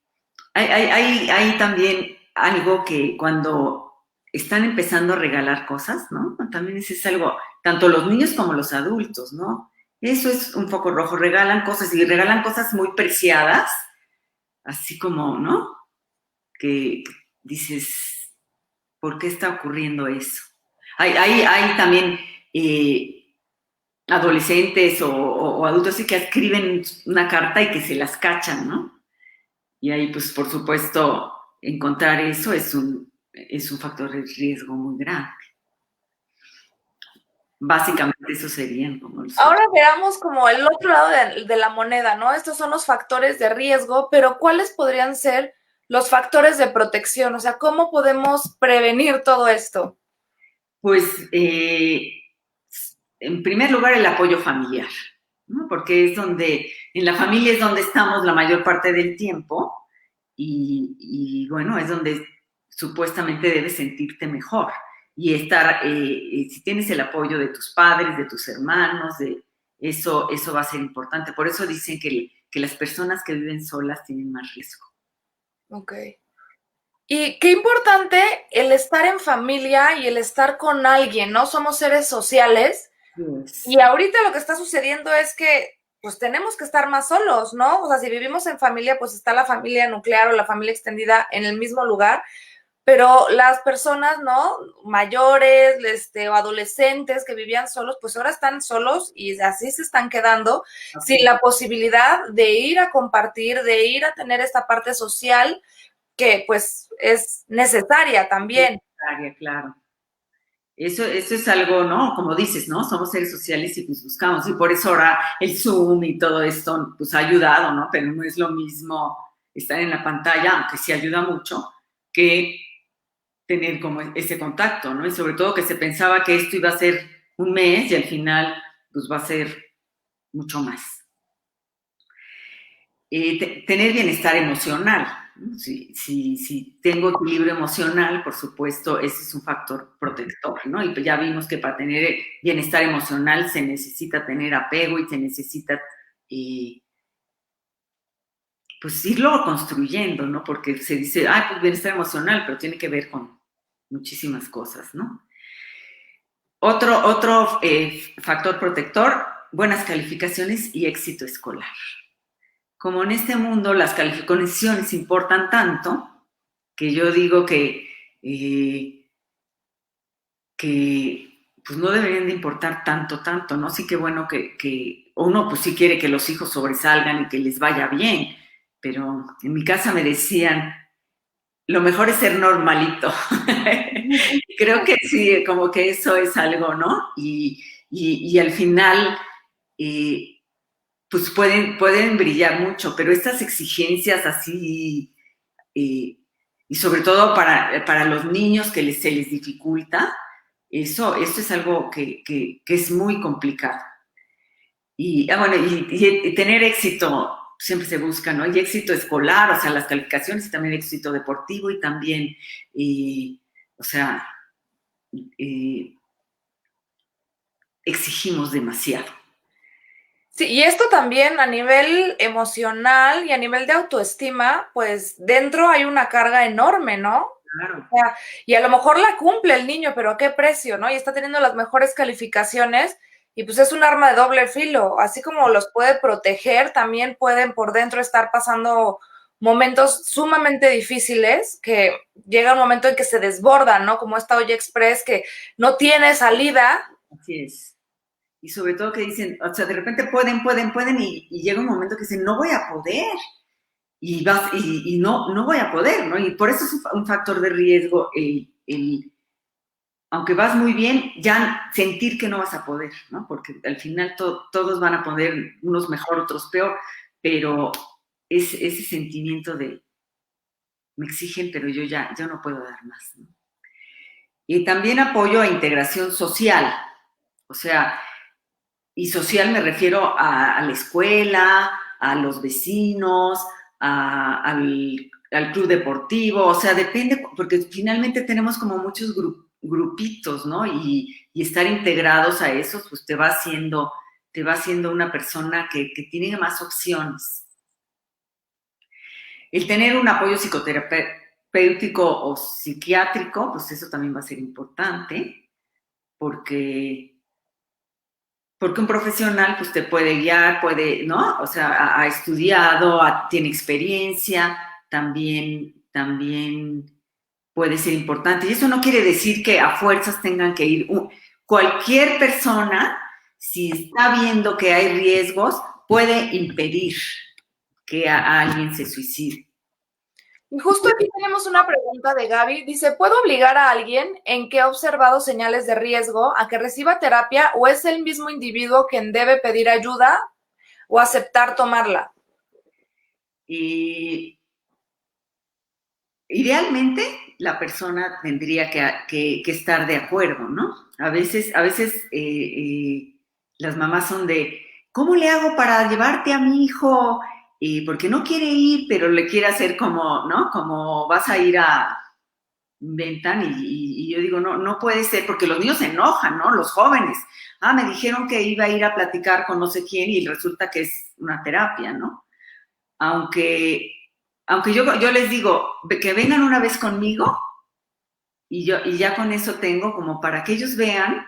hay también algo que cuando están empezando a regalar cosas, ¿no? También eso es algo, tanto los niños como los adultos, ¿no? Eso es un foco rojo, regalan cosas y regalan cosas muy preciadas, así como, ¿no? Que dices, ¿por qué está ocurriendo eso? Hay también adolescentes o adultos que escriben una carta y que se las cachan, ¿no? Y ahí, pues, por supuesto, encontrar eso es un factor de riesgo muy grande. Básicamente, eso serían como los... Ahora veamos como el otro lado de la moneda, ¿no? Estos son los factores de riesgo, pero ¿cuáles podrían ser los factores de protección? O sea, ¿cómo podemos prevenir todo esto? Pues, en primer lugar, el apoyo familiar, ¿no? Porque en la familia es donde estamos la mayor parte del tiempo y bueno, es donde supuestamente debes sentirte mejor y estar, si tienes el apoyo de tus padres, de tus hermanos, eso va a ser importante. Por eso dicen que las personas que viven solas tienen más riesgo. Ok. Y qué importante el estar en familia y el estar con alguien, ¿no? Somos seres sociales. Yes. Y ahorita lo que está sucediendo es que pues tenemos que estar más solos, ¿no? O sea, si vivimos en familia, pues está la familia nuclear o la familia extendida en el mismo lugar, pero las personas, ¿no? Mayores, o adolescentes que vivían solos, pues ahora están solos y así se están quedando sin la posibilidad de ir a compartir, de ir a tener esta parte social que pues es necesaria también. Necesaria, claro. Eso es algo, ¿no? Como dices, ¿no? Somos seres sociales y pues buscamos, y por eso ahora el Zoom y todo esto pues ha ayudado, ¿no? Pero no es lo mismo estar en la pantalla, aunque sí ayuda mucho, que tener como ese contacto, ¿no? Y sobre todo que se pensaba que esto iba a ser un mes y al final pues va a ser mucho más. Tener bienestar emocional. Si tengo equilibrio emocional, por supuesto, ese es un factor protector, ¿no? Y ya vimos que para tener bienestar emocional se necesita tener apego y se necesita, pues, irlo construyendo, ¿no? Porque se dice, pues bienestar emocional, pero tiene que ver con muchísimas cosas, ¿no? Otro factor protector, buenas calificaciones y éxito escolar. Como en este mundo las calificaciones importan tanto, que yo digo que pues no deberían de importar tanto, ¿no? Sí que bueno que uno pues sí quiere que los hijos sobresalgan y que les vaya bien, pero en mi casa me decían, lo mejor es ser normalito. Creo que sí, como que eso es algo, ¿no? Y al final... pues pueden brillar mucho, pero estas exigencias así, y sobre todo para los niños que se les dificulta, esto es algo que es muy complicado. Bueno, y tener éxito siempre se busca, ¿no? Y éxito escolar, o sea, las calificaciones, y también éxito deportivo y también, o sea, exigimos demasiado. Sí, y esto también a nivel emocional y a nivel de autoestima, pues dentro hay una carga enorme, ¿no? Claro. O sea, y a lo mejor la cumple el niño, pero ¿a qué precio, no? Y está teniendo las mejores calificaciones y pues es un arma de doble filo. Así como los puede proteger, también pueden por dentro estar pasando momentos sumamente difíciles que llega un momento en que se desbordan, ¿no? Como esta olla express que no tiene salida. Así es. Y sobre todo que dicen, o sea, de repente pueden, y llega un momento que dicen, no voy a poder, y no voy a poder, ¿no? Y por eso es un factor de riesgo aunque vas muy bien, ya sentir que no vas a poder, ¿no? Porque al final todos van a poder, unos mejor, otros peor, pero es ese sentimiento de me exigen, pero yo no puedo dar más, ¿no? Y también apoyo a integración social, o sea, y social me refiero a la escuela, a los vecinos, al club deportivo, o sea, depende, porque finalmente tenemos como muchos grupitos, ¿no? Y estar integrados a esos, pues te va haciendo una persona que tiene más opciones. El tener un apoyo psicoterapéutico o psiquiátrico, pues eso también va a ser importante, porque un profesional pues te puede guiar, puede, ¿no? O sea, ha estudiado, tiene experiencia, también puede ser importante. Y eso no quiere decir que a fuerzas tengan que ir. Cualquier persona, si está viendo que hay riesgos, puede impedir que a alguien se suicide. Y justo aquí tenemos una pregunta de Gaby. Dice, ¿puedo obligar a alguien en que ha observado señales de riesgo a que reciba terapia o es el mismo individuo quien debe pedir ayuda o aceptar tomarla? Y idealmente la persona tendría que estar de acuerdo, ¿no? A veces las mamás son de, ¿cómo le hago para llevarte a mi hijo? Porque no quiere ir, pero le quiere hacer como, ¿no? Como vas a ir a inventan y yo digo, no, no puede ser, porque los niños se enojan, ¿no? Los jóvenes. Ah, me dijeron que iba a ir a platicar con no sé quién y resulta que es una terapia, ¿no? Aunque yo les digo que vengan una vez conmigo y ya con eso tengo como para que ellos vean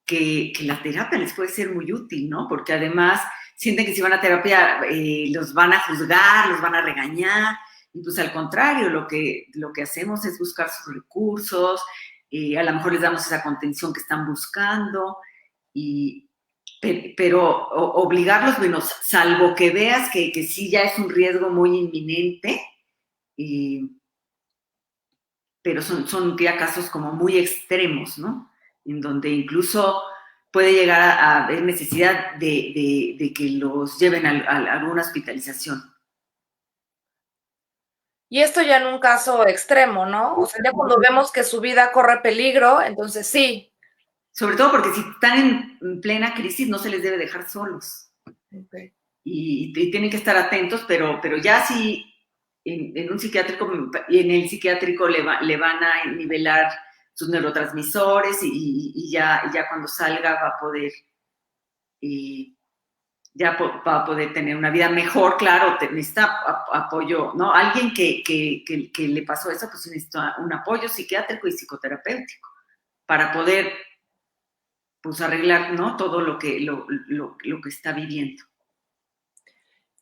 que la terapia les puede ser muy útil, ¿no? Porque además sienten que si van a terapia los van a juzgar, los van a regañar, y pues al contrario, lo que hacemos es buscar sus recursos, a lo mejor les damos esa contención que están buscando, pero obligarlos, bueno, salvo que veas que sí ya es un riesgo muy inminente, pero son ya casos como muy extremos, ¿no? En donde incluso puede llegar a haber necesidad de que los lleven a alguna hospitalización. Y esto ya en un caso extremo, ¿no? O sea, ya cuando vemos que su vida corre peligro, entonces sí. Sobre todo porque si están en plena crisis no se les debe dejar solos. Okay. Y tienen que estar atentos, pero ya si en un psiquiátrico, en el psiquiátrico le van a nivelar sus neurotransmisores y ya cuando salga va a poder ya va a poder tener una vida mejor, claro, necesita apoyo, ¿no? Alguien que le pasó eso, pues necesita un apoyo psiquiátrico y psicoterapéutico para poder, pues, arreglar, ¿no? Todo lo que está viviendo.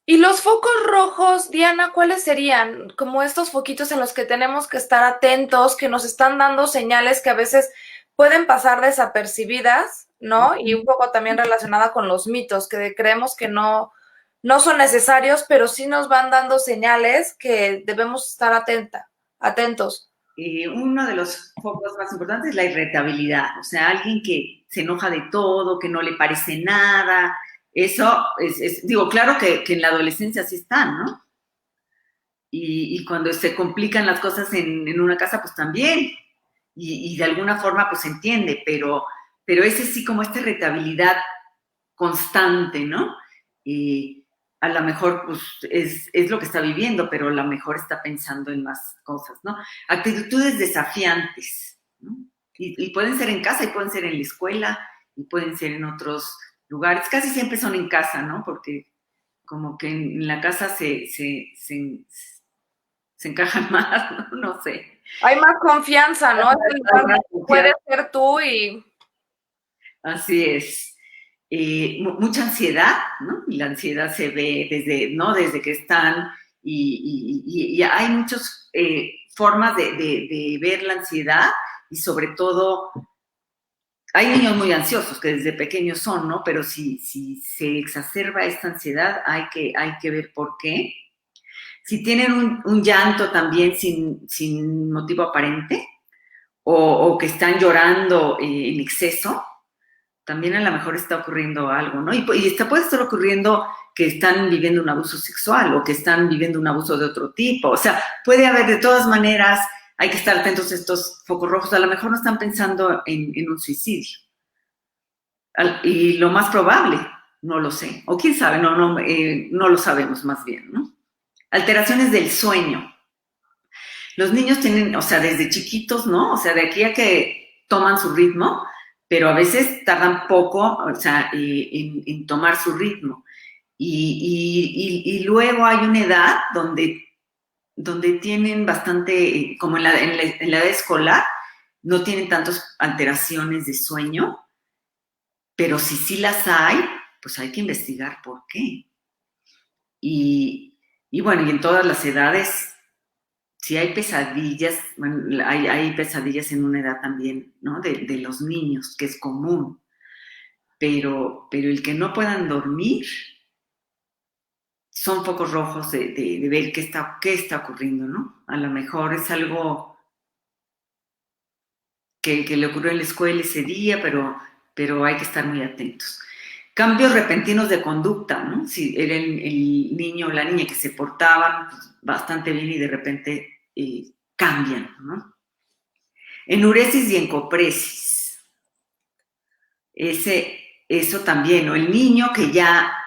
Y los focos rojos, Diana, ¿cuáles serían? Como estos foquitos en los que tenemos que estar atentos, que nos están dando señales que a veces pueden pasar desapercibidas, ¿no? Y un poco también relacionada con los mitos, que creemos que no son necesarios, pero sí nos van dando señales que debemos estar atentos. Uno de los focos más importantes es la irritabilidad, o sea, alguien que se enoja de todo, que no le parece nada. Eso digo, claro que en la adolescencia sí están, ¿no? Y cuando se complican las cosas en una casa, pues también. Y de alguna forma, pues se entiende, pero ese sí como esta irritabilidad constante, ¿no? A lo mejor pues es lo que está viviendo, pero a lo mejor está pensando en más cosas, ¿no? Actitudes desafiantes, ¿no? Y pueden ser en casa, y pueden ser en la escuela, y pueden ser en otros lugares. Casi siempre son en casa, ¿no? Porque como que en la casa se encajan más, ¿no? No sé. Hay más confianza, ¿no? Puedes ser tú y... Así es. Mucha ansiedad, ¿no? Y la ansiedad se ve desde que están, y hay muchas formas de ver la ansiedad, y sobre todo hay niños muy ansiosos que desde pequeños son, ¿no? Pero si se exacerba esta ansiedad, hay que ver por qué. Si tienen un llanto también sin motivo aparente, o que están llorando en exceso, también a lo mejor está ocurriendo algo, ¿no? Y puede estar ocurriendo que están viviendo un abuso sexual o que están viviendo un abuso de otro tipo. O sea, puede haber de todas maneras, hay que estar atentos a estos focos rojos. A lo mejor no están pensando en un suicidio. Y lo más probable, no lo sé. O quién sabe, no lo sabemos más bien, ¿no? Alteraciones del sueño. Los niños tienen, o sea, desde chiquitos, ¿no? O sea, de aquí a que toman su ritmo, pero a veces tardan poco, o sea, en tomar su ritmo. Y luego hay una edad donde tienen bastante, como en la edad escolar, no tienen tantas alteraciones de sueño, pero si sí las hay, pues hay que investigar por qué. Y bueno, y en todas las edades, si hay pesadillas, bueno, hay pesadillas en una edad también, ¿no? De los niños, que es común, pero el que no puedan dormir son focos rojos de ver qué está ocurriendo, ¿no? A lo mejor es algo que le ocurrió en la escuela ese día, pero hay que estar muy atentos. Cambios repentinos de conducta, ¿no? Si era el niño o la niña que se portaban bastante bien y de repente cambian, ¿no? Enuresis y encopresis. Eso también, ¿no? El niño que ya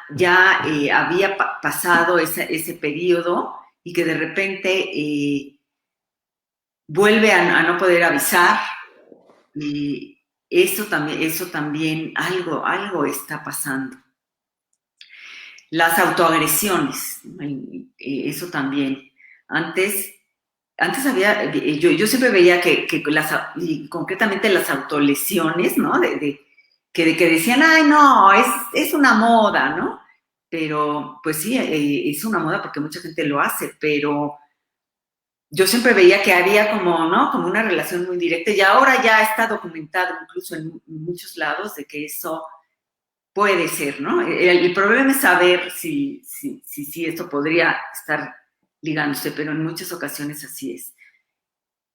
había pasado ese periodo y que de repente vuelve a no poder avisar, y eso también algo está pasando. Las autoagresiones, eso también. Antes había, yo siempre veía que y concretamente las autolesiones, ¿no? Que decían, ay, no, es una moda, ¿no? Pero, pues sí, es una moda porque mucha gente lo hace, pero yo siempre veía que había como, ¿no? Como una relación muy directa y ahora ya está documentado incluso en muchos lados de que eso puede ser, ¿no? El problema es saber si esto podría estar ligándose, pero en muchas ocasiones así es.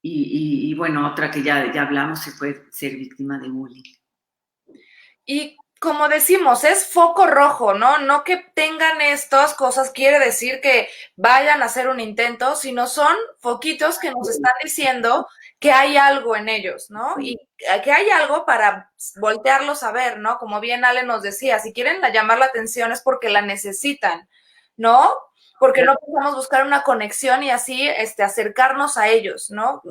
Y bueno, otra que ya hablamos se puede ser víctima de bullying. Y como decimos, es foco rojo, ¿no? No que tengan estas cosas quiere decir que vayan a hacer un intento, sino son foquitos que nos están diciendo que hay algo en ellos, ¿no? Y que hay algo para voltearlos a ver, ¿no? Como bien Ale nos decía, si quieren llamar la atención es porque la necesitan, ¿no? Porque no podemos buscar una conexión y así acercarnos a ellos, ¿no?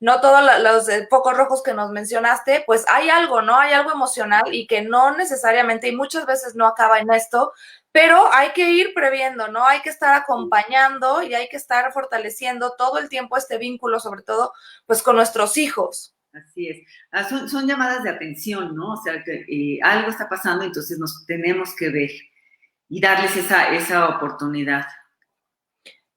No todos los focos rojos que nos mencionaste, pues hay algo, ¿no? Hay algo emocional y que no necesariamente, y muchas veces no acaba en esto, pero hay que ir previendo, ¿no? Hay que estar acompañando y hay que estar fortaleciendo todo el tiempo este vínculo, sobre todo, pues con nuestros hijos. Así es. Son llamadas de atención, ¿no? O sea, que algo está pasando, entonces nos tenemos que ver y darles esa oportunidad.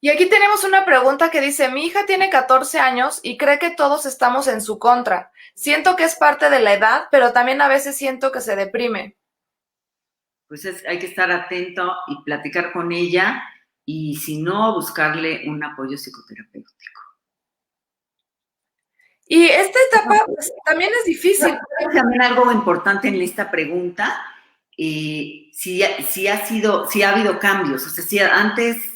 Y aquí tenemos una pregunta que dice, mi hija tiene 14 años y cree que todos estamos en su contra. Siento que es parte de la edad, pero también a veces siento que se deprime. Pues hay que estar atento y platicar con ella y si no, buscarle un apoyo psicoterapéutico. Y esta etapa pues, también es difícil. También algo importante en esta pregunta, si ha habido cambios, o sea, si antes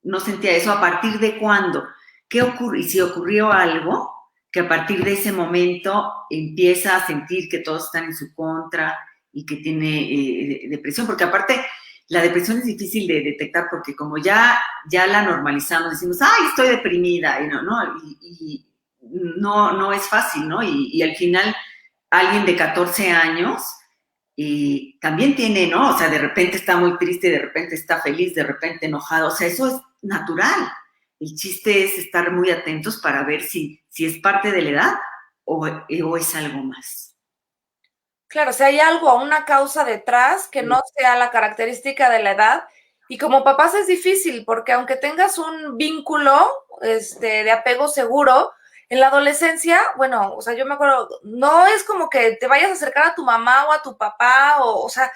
no sentía eso, ¿a partir de cuándo? ¿Qué ocurre? Y si ocurrió algo, que a partir de ese momento empieza a sentir que todos están en su contra y que tiene depresión, porque aparte la depresión es difícil de detectar porque como ya la normalizamos, decimos, ay, estoy deprimida, y no es fácil, ¿no? Y al final alguien de 14 años y también tiene, ¿no? O sea, de repente está muy triste, de repente está feliz, de repente enojado, o sea, eso es natural. El chiste es estar muy atentos para ver si es parte de la edad o es algo más. Claro, si hay algo, una causa detrás que no sea la característica de la edad. Y como papás es difícil, porque aunque tengas un vínculo de apego seguro, en la adolescencia, bueno, o sea, yo me acuerdo, no es como que te vayas a acercar a tu mamá o a tu papá, o sea,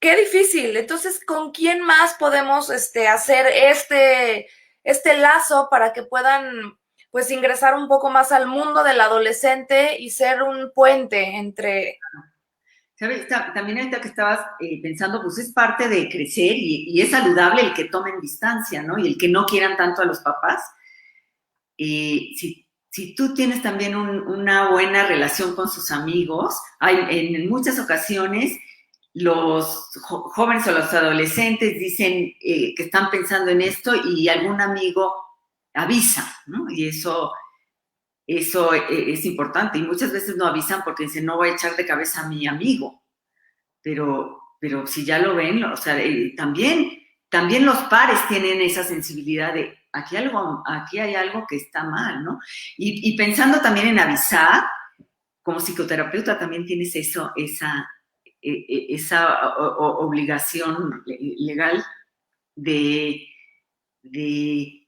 qué difícil. Entonces, ¿con quién más podemos hacer este lazo para que puedan pues ingresar un poco más al mundo del adolescente y ser un puente entre... ¿Sabes? También ahorita que estabas pensando, pues es parte de crecer y es saludable el que tomen distancia, ¿no? Y el que no quieran tanto a los papás. Si tú tienes también una buena relación con sus amigos, en muchas ocasiones los jóvenes o los adolescentes dicen que están pensando en esto y algún amigo avisa, ¿no? Y eso es importante. Y muchas veces no avisan porque dicen, no voy a echar de cabeza a mi amigo. Pero si ya lo ven, o sea, también los pares tienen esa sensibilidad de aquí hay algo que está mal, ¿no? Y pensando también en avisar, como psicoterapeuta también tienes esa obligación legal de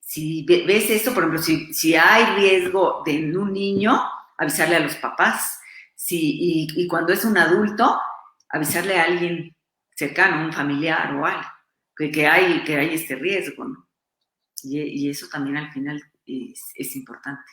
si ves esto, por ejemplo, si hay riesgo de un niño, avisarle a los papás. Y cuando es un adulto, avisarle a alguien cercano, un familiar o algo, que hay este riesgo, ¿no? Y eso también al final es importante.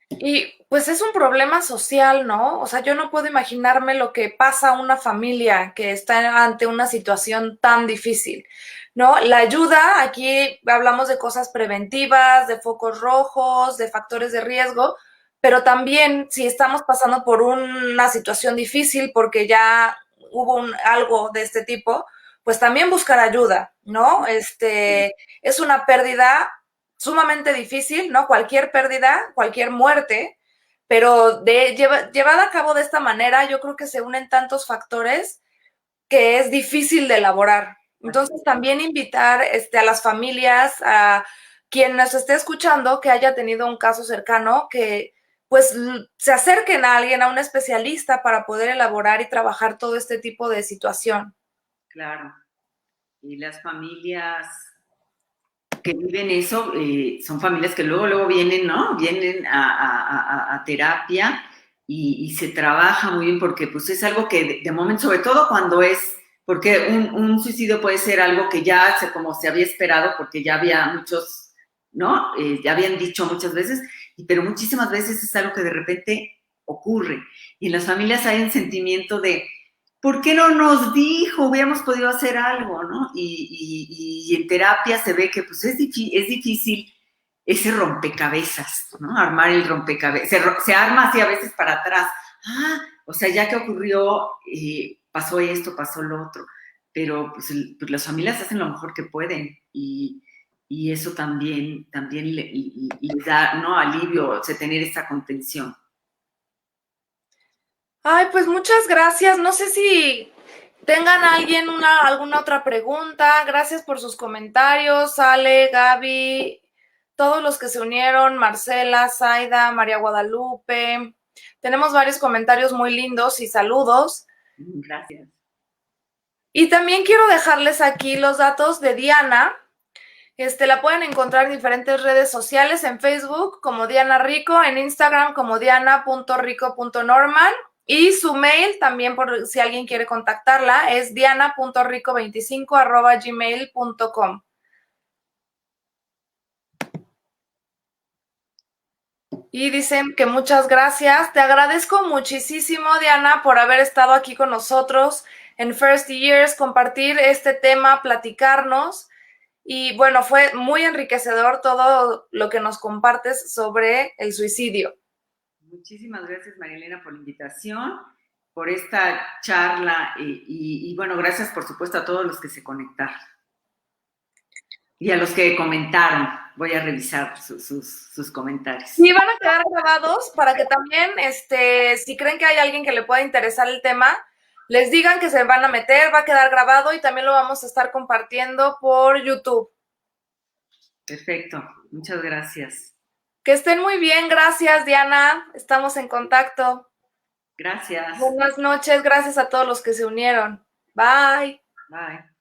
Y pues es un problema social, ¿no? O sea, yo no puedo imaginarme lo que pasa a una familia que está ante una situación tan difícil, ¿no? La ayuda, aquí hablamos de cosas preventivas, de focos rojos, de factores de riesgo, pero también si estamos pasando por una situación difícil porque ya hubo algo de este tipo, pues también buscar ayuda, ¿no? Es una pérdida sumamente difícil, ¿no? Cualquier pérdida, cualquier muerte, pero llevada a cabo de esta manera, yo creo que se unen tantos factores que es difícil de elaborar. Entonces, también invitar a las familias, a quien nos esté escuchando, que haya tenido un caso cercano, que pues se acerquen a alguien, a un especialista para poder elaborar y trabajar todo este tipo de situación. Claro. Y las familias que viven eso, son familias que luego vienen, ¿no? Vienen a terapia y se trabaja muy bien porque pues es algo que de momento, sobre todo cuando porque un suicidio puede ser algo que ya como se había esperado porque ya había muchos, ¿no? Ya habían dicho muchas veces, pero muchísimas veces es algo que de repente ocurre. Y en las familias hay un sentimiento de, ¿por qué no nos dijo? Hubiéramos podido hacer algo, ¿no? Y en terapia se ve que pues es difícil ese rompecabezas, ¿no? Armar el rompecabezas. Se arma así a veces para atrás. O sea, ya que ocurrió, pasó esto, pasó lo otro. Pero pues las familias hacen lo mejor que pueden y eso también le da, ¿no? Alivio, o sea, tener esa contención. Ay, pues muchas gracias. No sé si tengan alguna otra pregunta. Gracias por sus comentarios, Ale, Gaby, todos los que se unieron, Marcela, Zaida, María Guadalupe. Tenemos varios comentarios muy lindos y saludos. Gracias. Y también quiero dejarles aquí los datos de Diana. La pueden encontrar en diferentes redes sociales, en Facebook como Diana Rico, en Instagram como diana.rico.norman y su mail también, por si alguien quiere contactarla, es diana.rico25@gmail.com. Y dicen que muchas gracias. Te agradezco muchísimo, Diana, por haber estado aquí con nosotros en First Years, compartir este tema, platicarnos. Y bueno, fue muy enriquecedor todo lo que nos compartes sobre el suicidio. Muchísimas gracias, María Elena, por la invitación, por esta charla y bueno, gracias por supuesto a todos los que se conectaron y a los que comentaron. Voy a revisar sus comentarios. Y van a quedar grabados para que también, si creen que hay alguien que le pueda interesar el tema, les digan que se van a meter, va a quedar grabado y también lo vamos a estar compartiendo por YouTube. Perfecto, muchas gracias. Que estén muy bien, gracias Diana, estamos en contacto. Gracias. Buenas noches, gracias a todos los que se unieron. Bye. Bye.